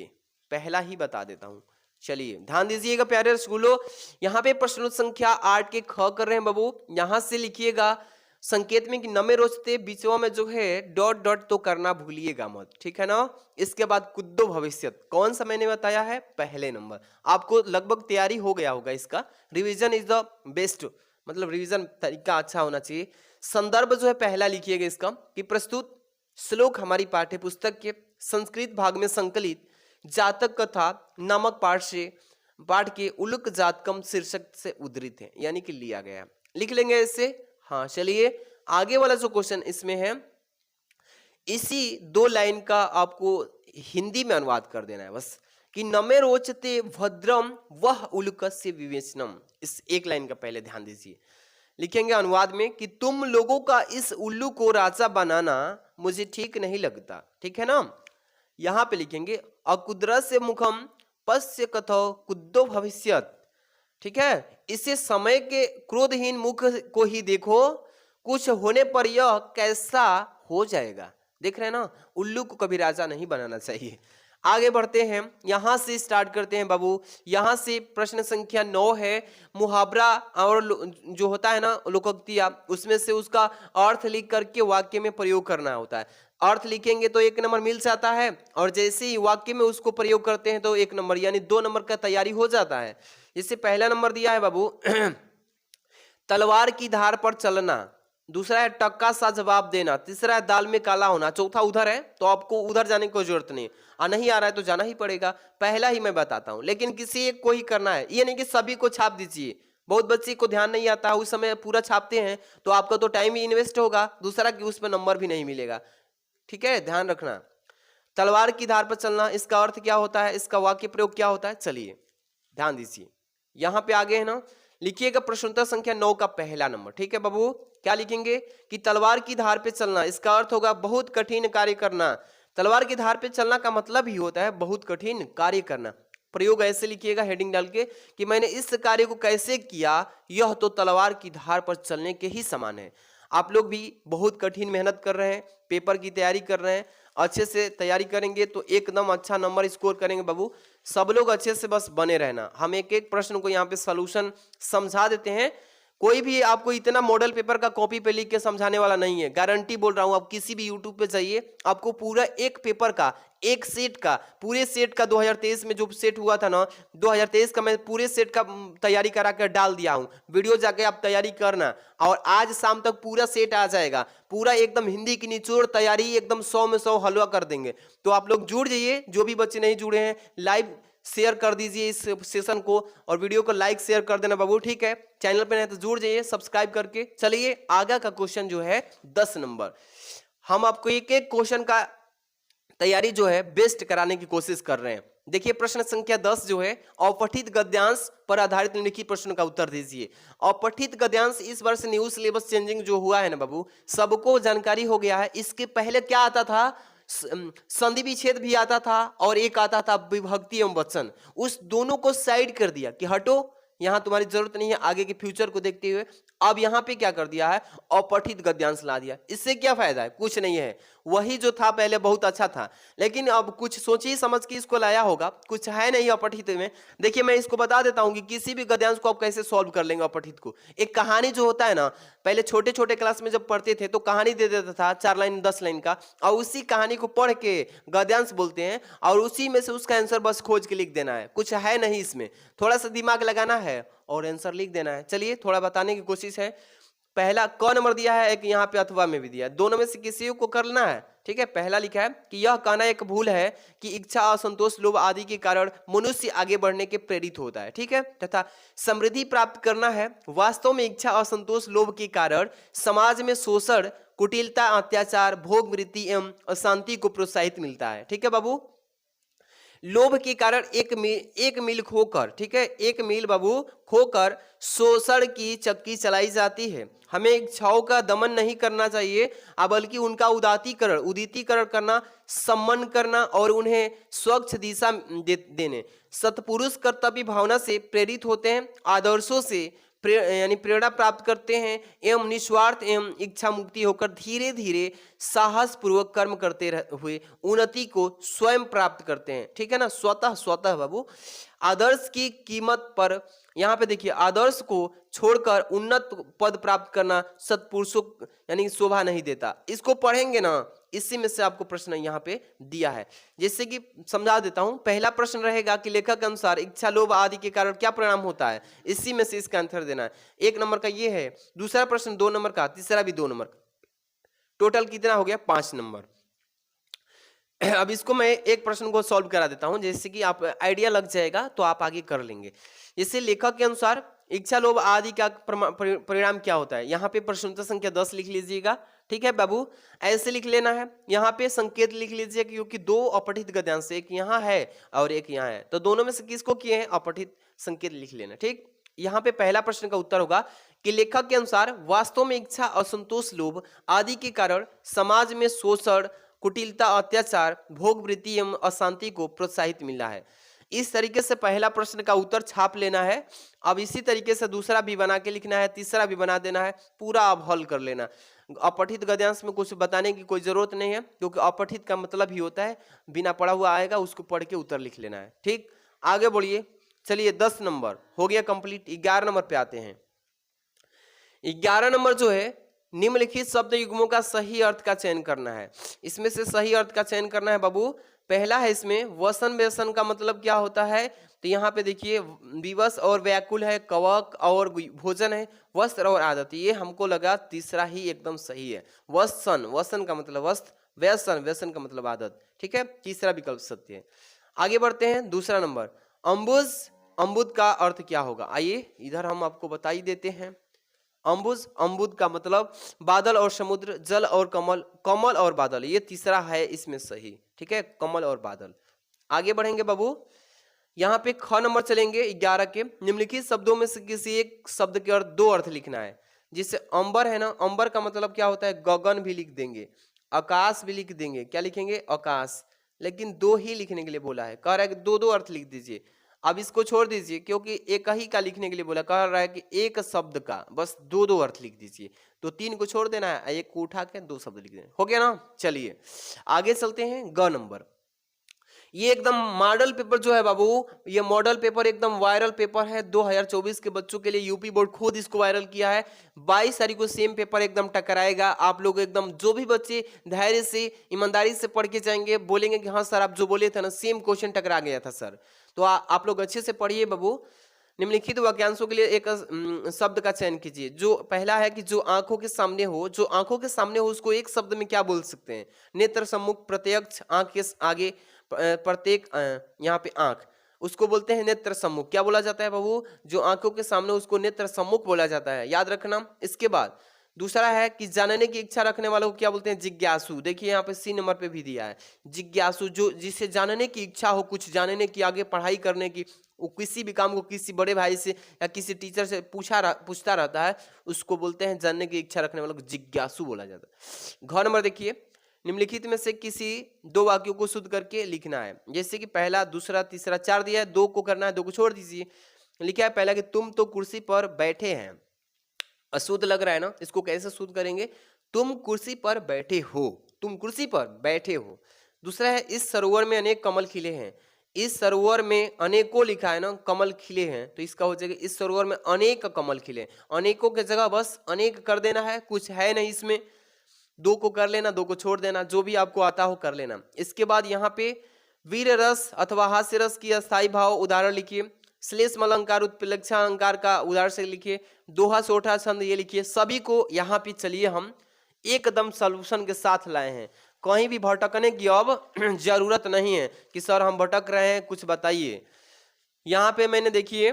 पहला ही बता देता हूं। चलिए ध्यान दीजिएगा प्यारे रसगुल्लो, यहाँ पे प्रश्न संख्या 8 के ख कर रहे हैं बाबू। यहां से लिखिएगा संकेत में कि न में रोचते, बीचवा में जो है डॉट डॉट तो करना भूलिएगा मत। ठीक है ना। इसके बाद कुद्दो भविष्यत, कौन सा मैंने बताया है? पहले नंबर। आपको लगभग तैयारी हो गया होगा इसका। रिविजन इज द बेस्ट, मतलब रिविजन तरीका अच्छा होना चाहिए। संदर्भ जो है पहला लिखिएगा इसका कि प्रस्तुत श्लोक हमारी पाठ्य पुस्तक के संस्कृत भाग में संकलित जातक कथा नामक पाठ के उलुक जातकम शीर्षक से उद्धृत है, यानी कि लिया गया। लिख लेंगे इससे। हाँ चलिए, आगे वाला जो क्वेश्चन इसमें है, इसी 2 लाइन का आपको हिंदी में अनुवाद कर देना है बस, कि नमे रोचते भद्रम वह उल्कस्य विवेचनम। इस एक लाइन का पहले ध्यान दीजिए। लिखेंगे अनुवाद में कि तुम लोगों का इस उल्लू को राजा बनाना मुझे ठीक नहीं लगता। ठीक है ना। यहां पे लिखेंगे अकुद्रस्य मुखम पश्य कथो कुद्दो भविष्यत। ठीक है, इसे समय के क्रोधहीन मुख को ही देखो, कुछ होने पर यह कैसा हो जाएगा। देख रहे हैं ना, उल्लू को कभी राजा नहीं बनाना चाहिए। आगे बढ़ते हैं, यहां से स्टार्ट करते हैं बाबू। यहां से प्रश्न संख्या 9 है। मुहावरा और जो होता है ना लोकोक्तियां, उसमें से उसका अर्थ लिख करके वाक्य में प्रयोग करना होता है। अर्थ लिखेंगे तो 1 नंबर मिल जाता है, और जैसे ही वाक्य में उसको प्रयोग करते हैं तो 1 नंबर, यानी 2 नंबर का तैयारी हो जाता है। इससे पहला नंबर दिया है बाबू तलवार की धार पर चलना, दूसरा है टक्का सा जवाब देना, तीसरा है दाल में काला होना, चौथा उधर है तो आपको उधर जाने की कोई जरूरत नहीं, नहीं आ रहा है तो जाना ही पड़ेगा। पहला ही मैं बताता हूं, लेकिन किसी एक को ही करना है, ये नहीं कि सभी को छाप दीजिए। बहुत बच्चे को ध्यान नहीं आता, उस समय पूरा छापते हैं तो आपका तो टाइम ही इन्वेस्ट होगा, दूसरा कि उस पर नंबर भी नहीं मिलेगा। ठीक है, ध्यान रखना। तलवार की धार पर चलना, इसका अर्थ क्या होता है, इसका वाक्य प्रयोग क्या होता है, चलिए ध्यान दीजिए। यहां पे आगे है ना, लिखिएगा प्रश्नोत्तर संख्या 9 का पहला नंबर। ठीक है बाबू, क्या लिखेंगे कि तलवार की धार पे चलना, इसका अर्थ होगा बहुत कठिन कार्य करना। तलवार की धार पे चलना का मतलब ही होता है बहुत कठिन कार्य करना। प्रयोग ऐसे लिखिएगा हेडिंग डाल के कि मैंने इस कार्य को कैसे किया, यह तो तलवार की धार पर चलने के ही समान है। आप लोग भी बहुत कठिन मेहनत कर रहे हैं, पेपर की तैयारी कर रहे हैं, अच्छे से तैयारी करेंगे तो एकदम अच्छा नंबर स्कोर करेंगे बाबू। सब लोग अच्छे से बस बने रहना। हम एक एक प्रश्न को यहाँ पे सॉल्यूशन समझा देते हैं, कोई भी आपको इतना मॉडल पेपर का कॉपी पे लिख के समझाने वाला नहीं है, गारंटी बोल रहा हूं। आप किसी भी यूट्यूब पे जाइए, आपको पूरा एक पेपर का, एक सेट का, पूरे सेट का 2023 में जो सेट हुआ था ना, 2023 का मैं पूरे सेट का तैयारी करा कर डाल दिया हूं। वीडियो जाके आप तैयारी करना और आज शाम तक पूरा सेट आ जाएगा, पूरा एकदम हिंदी की निचोड़ तैयारी एकदम 100 में 100 हलवा कर देंगे। तो आप लोग जुड़ जाइए, जो भी बच्चे नहीं जुड़े हैं लाइव शेयर कर दीजिए इस सेशन को और वीडियो को लाइक शेयर कर देना बाबू। ठीक है, चैनल पे नहीं तो जुड़ जाइए सब्सक्राइब करके। चलिए आगे का क्वेश्चन जो है 10 नंबर, हम आपको एक एक क्वेश्चन का तैयारी जो है बेस्ट कराने की कोशिश कर रहे हैं। देखिए प्रश्न संख्या 10 जो है, अपठित गद्यांश पर आधारित निम्नलिखित प्रश्न का उत्तर दीजिए। अपठित गद्यांश इस वर्ष न्यू सिलेबस चेंजिंग जो हुआ है ना बाबू, सबको जानकारी हो गया है। इसके पहले क्या आता था, संधि विच्छेद भी आता था और एक आता था विभक्ति एवं वचन। उस दोनों को साइड कर दिया कि हटो, यहां तुम्हारी जरूरत नहीं है, आगे के फ्यूचर को देखते हुए अब यहां पे क्या कर दिया है, अपठित गद्यांश ला दिया। इससे क्या फायदा है, कुछ नहीं है, वही जो था पहले बहुत अच्छा था, लेकिन अब कुछ सोची समझ के इसको लाया होगा, कुछ है नहीं अपठित में। देखिए मैं इसको बता देता हूं कि किसी भी गद्यांश को आप कैसे सॉल्व कर लेंगे अपठित को। एक कहानी जो होता है ना, पहले छोटे छोटे क्लास में जब पढ़ते थे तो कहानी दे देता था 4 लाइन 10 लाइन का, और उसी कहानी को पढ़ के गद्यांश बोलते हैं और उसी में से उसका आंसर बस खोज के लिख देना है। कुछ है नहीं इसमें, थोड़ा सा दिमाग लगाना है और आंसर लिख देना है। चलिए थोड़ा बताने की कोशिश है। पहला क नंबर दिया है, एक यहाँ पे अथवा में भी दिया है, दोनों में से किसी को करना है। ठीक है, पहला लिखा है कि यह कहना एक भूल है कि इच्छा, असंतोष, लोभ आदि के कारण मनुष्य आगे बढ़ने के प्रेरित होता है। ठीक है, तथा समृद्धि प्राप्त करना है, वास्तव में इच्छा, असंतोष, लोभ के कारण समाज में शोषण, कुटिलता, अत्याचार, भोग वृत्ति एवं अशांति को प्रोत्साहित मिलता है। ठीक है बाबू, लोभ के कारण एक मील खोकर, ठीक है, एक मील बाबू खोकर शोषण की चक्की चलाई जाती है। हमें इच्छाओं का दमन नहीं करना चाहिए, बल्कि उनका उदितीकरण करना, सम्मान करना और उन्हें स्वच्छ दिशा देने। सत्पुरुष कर्तव्य भावना से प्रेरित होते हैं, आदर्शों से यानी प्रेरणा प्राप्त करते हैं एवं निस्वार्थ एवं इच्छा मुक्ति होकर धीरे धीरे साहस पूर्वक कर्म करते हुए उन्नति को स्वयं प्राप्त करते हैं। ठीक है ना, स्वतः बाबू। आदर्श की कीमत पर, यहाँ पे देखिए, आदर्श को छोड़कर उन्नत पद प्राप्त करना सत्पुरुषों यानी शोभा नहीं देता। इसको पढ़ेंगे ना, इसी में से आपको प्रश्न यहाँ पे दिया है। जैसे कि समझा देता हूं, पहला प्रश्न रहेगा कि लेखक के अनुसार इच्छा, लोभ आदि के कारण क्या परिणाम होता है, इसी में से इसका आंसर देना है। 1 नंबर का ये है, दूसरा प्रश्न 2 नंबर का, तीसरा भी 2 नंबर का, टोटल कितना हो गया 5 नंबर। अब इसको मैं एक प्रश्न को सॉल्व करा देता हूं, जैसे कि आप आइडिया लग जाएगा तो आप आगे कर लेंगे। जैसे लेखक के अनुसार इच्छा, लोभ आदि का परिणाम क्या होता है, यहाँ पे प्रश्नोत्तर संख्या 10 लिख लीजिएगा। ठीक है बाबू, ऐसे लिख लेना है। यहाँ पे संकेत लिख लीजिए क्योंकि 2 अपठित गद्यांश, एक यहाँ है और एक यहाँ है, तो दोनों में से किसको किए हैं, अपठित, संकेत लिख लेना। ठीक, यहाँ पे पहला प्रश्न का उत्तर होगा कि लेखक के अनुसार वास्तव में इच्छा, असंतोष, लोभ आदि के कारण समाज में शोषण, कुटिलता, अत्याचार, भोग वृत्ति एवं अशांति को प्रोत्साहित मिला है। इस तरीके से पहला प्रश्न का उत्तर छाप लेना है। अब इसी तरीके से दूसरा भी बना के लिखना है, तीसरा भी बना देना है, पूरा अब हल कर लेना। अपठित गद्यांश में कुछ बताने की कोई जरूरत नहीं है, क्योंकि अपठित का मतलब ही होता है बिना पढ़ा हुआ आएगा, उसको पढ़ के उत्तर लिख लेना है। ठीक, आगे बढ़िए। चलिए 10 नंबर हो गया कंप्लीट। 11 नंबर पे आते हैं। 11 नंबर जो है, निम्नलिखित शब्द युग्मों का सही अर्थ का चयन करना है। इसमें से सही अर्थ का चयन करना है बाबू। पहला है इसमें वसन व्यसन का मतलब क्या होता है, तो यहाँ पे देखिए विवश और व्याकुल है, कवक और भोजन है, वस्त्र और आदत। ये हमको लगा तीसरा ही एकदम सही है। वसन, वसन का मतलब वस्त्र, व्यसन, व्यसन का मतलब आदत। ठीक है, तीसरा विकल्प सत्य है। आगे बढ़ते हैं, दूसरा नंबर अम्बुज, अम्बुद का अर्थ क्या होगा, आइए इधर हम आपको बता ही देते हैं। अम्बुज, अम्बुद का मतलब बादल और समुद्र, जल और कमल, कमल और बादल, ये तीसरा है इसमें सही। ठीक है, कमल और बादल। आगे बढ़ेंगे बाबू, यहाँ पे ख नंबर चलेंगे 11 के। निम्नलिखित शब्दों में से किसी एक शब्द के अर्थ दो अर्थ लिखना है। जिससे अंबर है ना, अंबर का मतलब क्या होता है, गगन भी लिख देंगे, आकाश भी लिख देंगे। क्या लिखेंगे, आकाश, लेकिन दो ही लिखने के लिए बोला है, कह रहा है कि दो दो अर्थ लिख दीजिए। अब इसको छोड़ दीजिए क्योंकि एक ही का लिखने के लिए बोला, कह रहा है कि एक शब्द का बस दो दो अर्थ लिख दीजिए। तो तीन को छोड़ देना है, एक को उठा के दो शब्द लिख देना, हो गया ना। चलिए आगे चलते हैं, ग नंबर। ये एकदम मॉडल पेपर जो है बाबू, ये मॉडल पेपर एकदम वायरल पेपर है 2024 के बच्चों के लिए। यूपी बोर्ड खुद इसको वायरल किया है। 22 तारीख को सेम पेपर एकदम टकराएगा। आप लोग एकदम जो भी बच्चे धैर्य से ईमानदारी से पढ़ के जाएंगे, बोलेंगे कि हाँ सर आप जो बोले थे ना सेम क्वेश्चन टकरा गया था सर। तो आप लोग अच्छे से पढ़िए बाबू। निम्नलिखित वाक्यांशों के लिए एक शब्द का चयन कीजिए। जो पहला है कि जो आंखों के सामने हो, जो आंखों के सामने हो उसको एक शब्द में क्या बोल सकते हैं, नेत्र सम्मुख, प्रत्यक्ष, आंख के आगे, प्रत्येक, यहाँ पे आंख, उसको बोलते हैं नेत्र सम्मुख। क्या बोला जाता है बाबू, जो आंखों के सामने उसको नेत्र सम्मुख बोला जाता है, याद रखना। इसके बाद दूसरा है कि जानने की इच्छा रखने वालों को क्या बोलते हैं, जिज्ञासु। देखिए यहाँ पे सी नंबर पे भी दिया है जिज्ञासु, जो जिसे जानने की इच्छा हो, कुछ जानने की, आगे पढ़ाई करने की, वो किसी भी काम को किसी बड़े भाई से या किसी टीचर से पूछता रहता है, उसको बोलते हैं जानने की इच्छा रखने वालों को जिज्ञासु बोला जाता है। घ नंबर देखिए, निम्नलिखित में से किसी दो वाक्यों को शुद्ध करके लिखना है। जैसे कि पहला, दूसरा, तीसरा, चार दिया है, दो को करना है, दो को छोड़ दीजिए। लिखा है पहला कि तुम तो कुर्सी पर बैठे हैं, अशुद्ध लग रहा है ना, इसको कैसे शुद्ध करेंगे, तुम कुर्सी पर बैठे हो, तुम कुर्सी पर बैठे हो। दूसरा है इस सरोवर में अनेक कमल खिले हैं, इस सरोवर में अनेकों लिखा है ना, कमल खिले हैं, तो इसका हो जाएगा इस सरोवर में अनेक कमल खिले। अनेकों की जगह बस अनेक कर देना है, कुछ है नहीं इसमें, दो को कर लेना, दो को छोड़ देना, जो भी आपको आता हो कर लेना। इसके बाद यहाँ पे वीर रस अथवा हास्य रस की अस्थायी भाव उदाहरण लिखिए। श्लेषम अलंकार, उत्प्रेक्षा अलंकार का उदाहरण से लिखिए। दोहा सोठा छंद ये लिखिए। सभी को यहाँ पे चलिए हम एकदम सॉल्यूशन के साथ लाए हैं, कहीं भी भटकने की अब जरूरत नहीं है कि सर हम भटक रहे हैं कुछ बताइए। यहाँ पे मैंने देखिए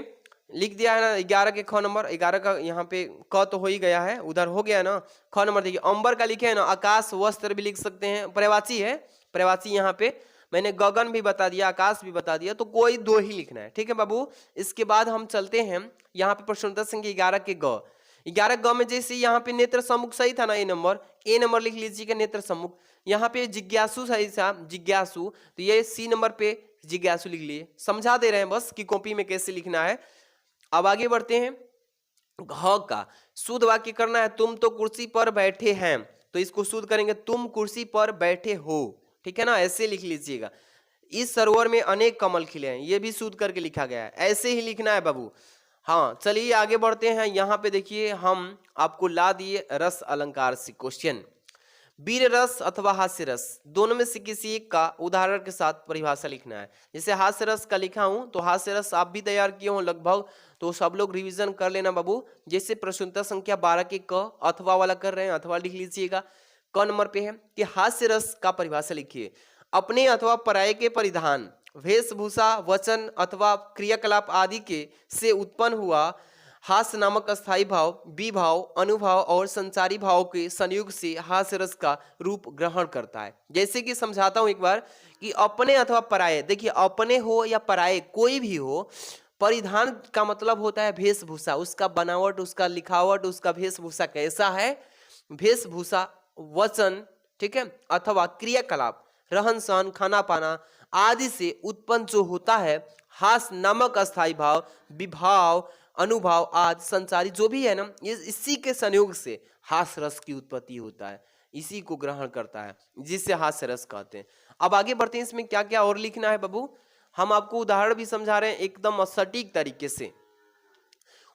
लिख दिया है ना 11 के ख नंबर, 11 का यहाँ पे क तो हो ही गया है, उधर हो गया ना। ख नंबर देखिए, अंबर का लिखे है ना, आकाश, वस्त्र भी लिख सकते हैं, पर्यायवाची है, पर्यायवाची यहाँ पे मैंने गगन भी बता दिया, आकाश भी बता दिया, तो कोई दो ही लिखना है। ठीक है बाबू। इसके बाद हम चलते हैं यहाँ पे प्रश्नोत्तर संख्या 11 के ग। 11 ग में जैसे यहाँ पे नेत्र सम्मुख सही था ना, ए नंबर लिख लीजिएगा, नेत्र सम्मुख। यहाँ पे जिज्ञासु सही था, जिज्ञासु, तो ये सी नंबर पे जिज्ञासु लिख लिए। समझा दे रहे हैं बस कि कॉपी में कैसे लिखना है। अब आगे बढ़ते हैं, घ का शुद्ध वाक्य करना है। तुम तो कुर्सी पर बैठे हैं, तो इसको शुद्ध करेंगे तुम कुर्सी पर बैठे हो। ठीक है ना, ऐसे लिख लीजिएगा। इस सरोवर में अनेक कमल खिले हैं, ये भी शुद्ध करके लिखा गया है, ऐसे ही लिखना है बाबू। हाँ चलिए आगे बढ़ते हैं। यहाँ पे देखिए हम आपको ला दिए रस अलंकार से क्वेश्चन। वीर रस अथवा हास्य रस, दोनों में से किसी एक का उदाहरण के साथ परिभाषा लिखना है। जैसे हास्य रस का लिखा हूं, तो हास्य रस आप भी तैयार किए हो लगभग, तो सब लोग रिवीजन कर लेना बाबू। जैसे प्रश्नोत्तर संख्या 12 के क अथवा वाला कर रहे हैं, अथवा लिख लीजिएगा। क नंबर पे है कि हास्य रस का परिभाषा लिखिए। अपने अथवा पराये के परिधान, वेशभूषा, वचन अथवा क्रियाकलाप आदि के से उत्पन्न हुआ हास्य नामक अस्थायी भाव, विभाव, अनुभाव और संचारी भाव के संयोग से हास्य रस का रूप ग्रहण करता है। जैसे कि समझाता हूं एक बार कि अपने अथवा पराये, देखिए अपने हो या पराये कोई भी हो, परिधान का मतलब होता है वेशभूषा, उसका बनावट, उसका लिखावट, उसका वेशभूषा कैसा है, वेशभूषा, वचन, ठीक है, अथवा क्रियाकलाप, रहन सहन, खाना पाना आदि से उत्पन्न जो होता है हास्य नामक अस्थायी भाव, विभाव, अनुभाव आदि संसारी जो भी है ना, ये इसी के संयोग से हास्य रस की उत्पत्ति होता है, इसी को ग्रहण करता है, जिससे हास्य रस कहते हैं। अब आगे बढ़ते हैं, इसमें क्या क्या और लिखना है बाबू, हम आपको उदाहरण भी समझा रहे हैं एकदम सटीक तरीके से।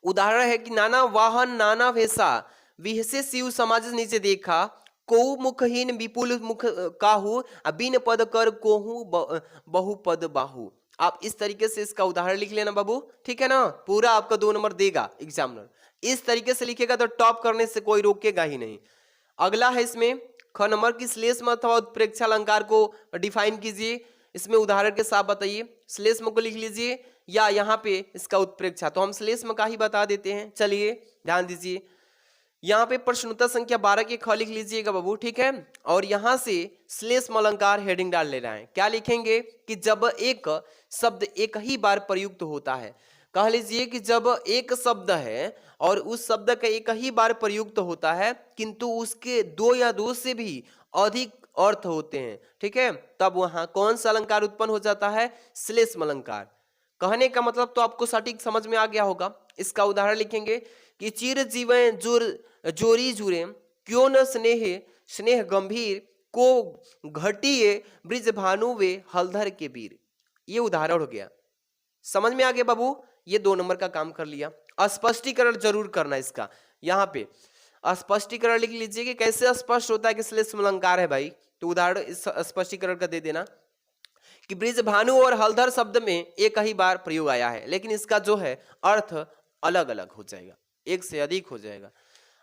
उदाहरण है कि नाना वाहन नाना वेशा, विहसे शिव समाज नीचे देखा, को मुखहीन विपुल मुख काहू, बिन पद कर कोहू बहु पद बाहू। आप इस तरीके से इसका उदाहरण लिख लेना बाबू, ठीक है ना। पूरा आपका 2 नंबर देगा एग्जामिनर, इस तरीके से लिखेगा तो टॉप करने से कोई रोकेगा ही नहीं। अगला है इसमें ख नंबर की श्लेष्म अथवा उत्प्रेक्षा अलंकार को डिफाइन कीजिए। इसमें उदाहरण के साथ बताइए। श्लेष्म को लिख लीजिए या यहाँ पे इसका उत्प्रेक्षा, तो हम श्लेष्म का ही बता देते हैं। चलिए ध्यान दीजिए, यहाँ पे प्रश्नोत्तर संख्या 12 के ख लिख लीजिएगा बाबू, ठीक है। और यहाँ से श्लेष्म अलंकार हेडिंग डाल ले रहे हैं। क्या लिखेंगे कि जब एक शब्द एक ही बार प्रयुक्त होता है, कह लीजिए कि जब एक शब्द है और उस शब्द का एक ही बार प्रयुक्त होता है किंतु उसके 2 या 2 से भी अधिक अर्थ होते हैं, ठीक है, तब वहां कौन सा अलंकार उत्पन्न हो जाता है? श्लेष्म अलंकार। कहने का मतलब तो आपको सटीक समझ में आ गया होगा। इसका उदाहरण लिखेंगे कि चिर जीवे जोरी जुरे, क्यों न स्नेह स्नेह गंभीर, को घटिए ब्रिज भानु वे हलधर के वीर। ये उदाहरण हो गया, समझ में आ गया बाबू। ये 2 नंबर का काम कर लिया। स्पष्टीकरण जरूर करना इसका, यहाँ पे स्पष्टीकरण लिख लीजिए कि कैसे स्पष्ट होता है कि श्लेष्म अलंकार है भाई। तो उदाहरण इस स्पष्टीकरण का दे देना कि ब्रिज भानु और हलधर शब्द में एक ही बार प्रयोग आया है, लेकिन इसका जो है अर्थ अलग अलग हो जाएगा, एक से अधिक हो जाएगा।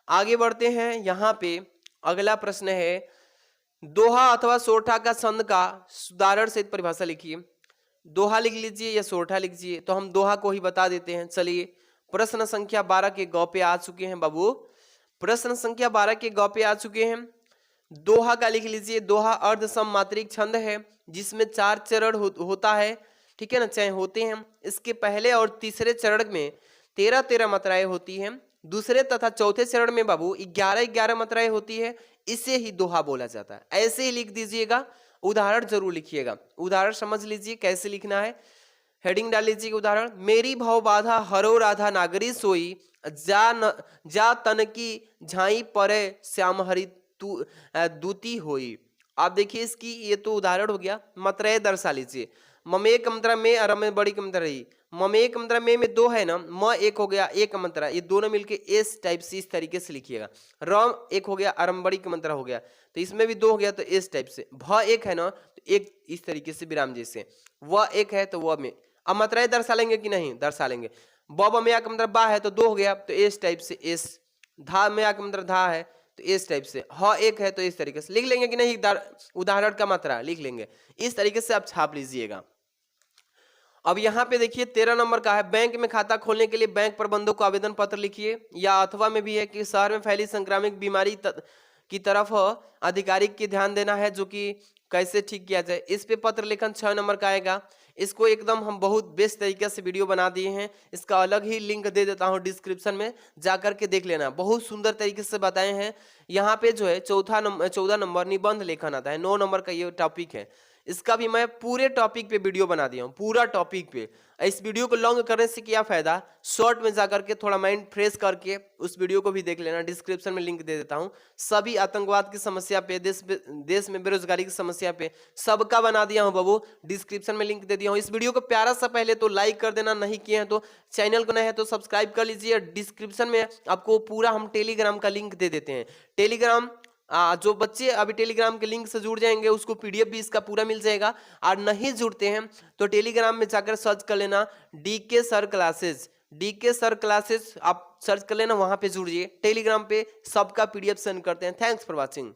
आगे बढ़ते हैं। यहाँ पे अगला प्रश्न है, दोहा अथवा सोरठा का छंद का उदाहरण सहित परिभाषा लिखिए। दोहा लिख लीजिए या सोरठा लिख लीजिए, तो हम दोहा को ही बता देते हैं। चलिए प्रश्न संख्या 12 के गौ पे आ चुके हैं बाबू। प्रश्न संख्या 12 के गौ पे आ चुके हैं। दोहा का लिख लीजिए। दोहा अर्ध सममात्रिक छंद है जिसमें 4 चरण होता है, ठीक है ना, चाहे होते हैं। इसके पहले और तीसरे चरण में 13-13 मात्राएं होती हैं। दूसरे तथा चौथे चरण में बाबू 11-11 मात्राएं होती है। इसे ही दोहा बोला जाता है। ऐसे ही लिख दीजिएगा, उदाहरण जरूर लिखिएगा। उदाहरण समझ लीजिए कैसे लिखना है, हेडिंग डाल लीजिए। उदाहरण, मेरी भव बाधा हरो राधा नागरी सोई, जा तन की झाई परे श्याम हरि दूती होई। आप देखिए इसकी, ये तो उदाहरण हो गया। मात्राएं दर्शा लीजिए। ममेक मात्रा में और में बड़ी मात्रा रही। ममेक मात्रा में 2 है ना, म एक हो गया, एक मात्रा, ये दोनों मिलके एस टाइप से इस तरीके से लिखिएगा। रम एक हो गया, अरम बड़ी की मात्रा हो गया, तो इसमें भी 2 हो गया, तो एस टाइप से। भ एक है ना, तो एक इस तरीके से विराम जैसे। व एक है तो व में। अब मात्राएं दर्शा लेंगे कि नहीं? दर्शा लेंगे। ब में आकर मतलब बा है तो 2 हो गया, तो एस टाइप से एस। धा में आकर मतलब धा है तो इस टाइप से। ह एक है तो इस तरीके से लिख लेंगे कि नहीं? उदाहरण का मात्रा लिख लेंगे। इस तरीके से आप छाप लीजिएगा। अब यहाँ पे देखिए 13 नंबर का है, बैंक में खाता खोलने के लिए बैंक प्रबंधक को आवेदन पत्र लिखिए। या अथवा में भी है कि शहर में फैली संक्रामक बीमारी की तरफ आधिकारिक की ध्यान देना है, जो कि कैसे ठीक किया जाए। इस पे पत्र लेखन 6 नंबर का आएगा। इसको एकदम हम बहुत बेस्ट तरीके से वीडियो बना दिए हैं। इसका अलग ही लिंक दे देता हूँ डिस्क्रिप्शन में, जाकर के देख लेना। बहुत सुंदर तरीके से बताए हैं। यहाँ पे जो है 14 नंबर निबंध लेखन आता है। 9 नंबर का ये टॉपिक है। इसका भी मैं पूरे टॉपिक पे वीडियो बना दिया हूँ, पूरा टॉपिक पे। इस वीडियो को लॉन्ग करने से क्या फायदा, शॉर्ट में जाकर के थोड़ा माइंड फ्रेश करके उस वीडियो को भी देख लेना। डिस्क्रिप्शन में लिंक दे देता हूँ। सभी आतंकवाद की समस्या पे, देश में बेरोजगारी की समस्या पे सबका बना दिया हूँ बाबू। डिस्क्रिप्शन में लिंक दे दिया हूँ। इस वीडियो को प्यारा सा पहले तो लाइक कर देना, नहीं किए हैं तो चैनल को नए है तो सब्सक्राइब कर लीजिए। डिस्क्रिप्शन में आपको पूरा हम टेलीग्राम का लिंक दे देते हैं। टेलीग्राम जो बच्चे अभी टेलीग्राम के लिंक से जुड़ जाएंगे उसको पीडीएफ भी इसका पूरा मिल जाएगा। और नहीं जुड़ते हैं तो टेलीग्राम में जाकर सर्च कर लेना DK sir classes. DK sir classes आप सर्च कर लेना, वहां पे जुड़िए। टेलीग्राम पे सबका पीडीएफ सेंड करते हैं। Thanks for watching.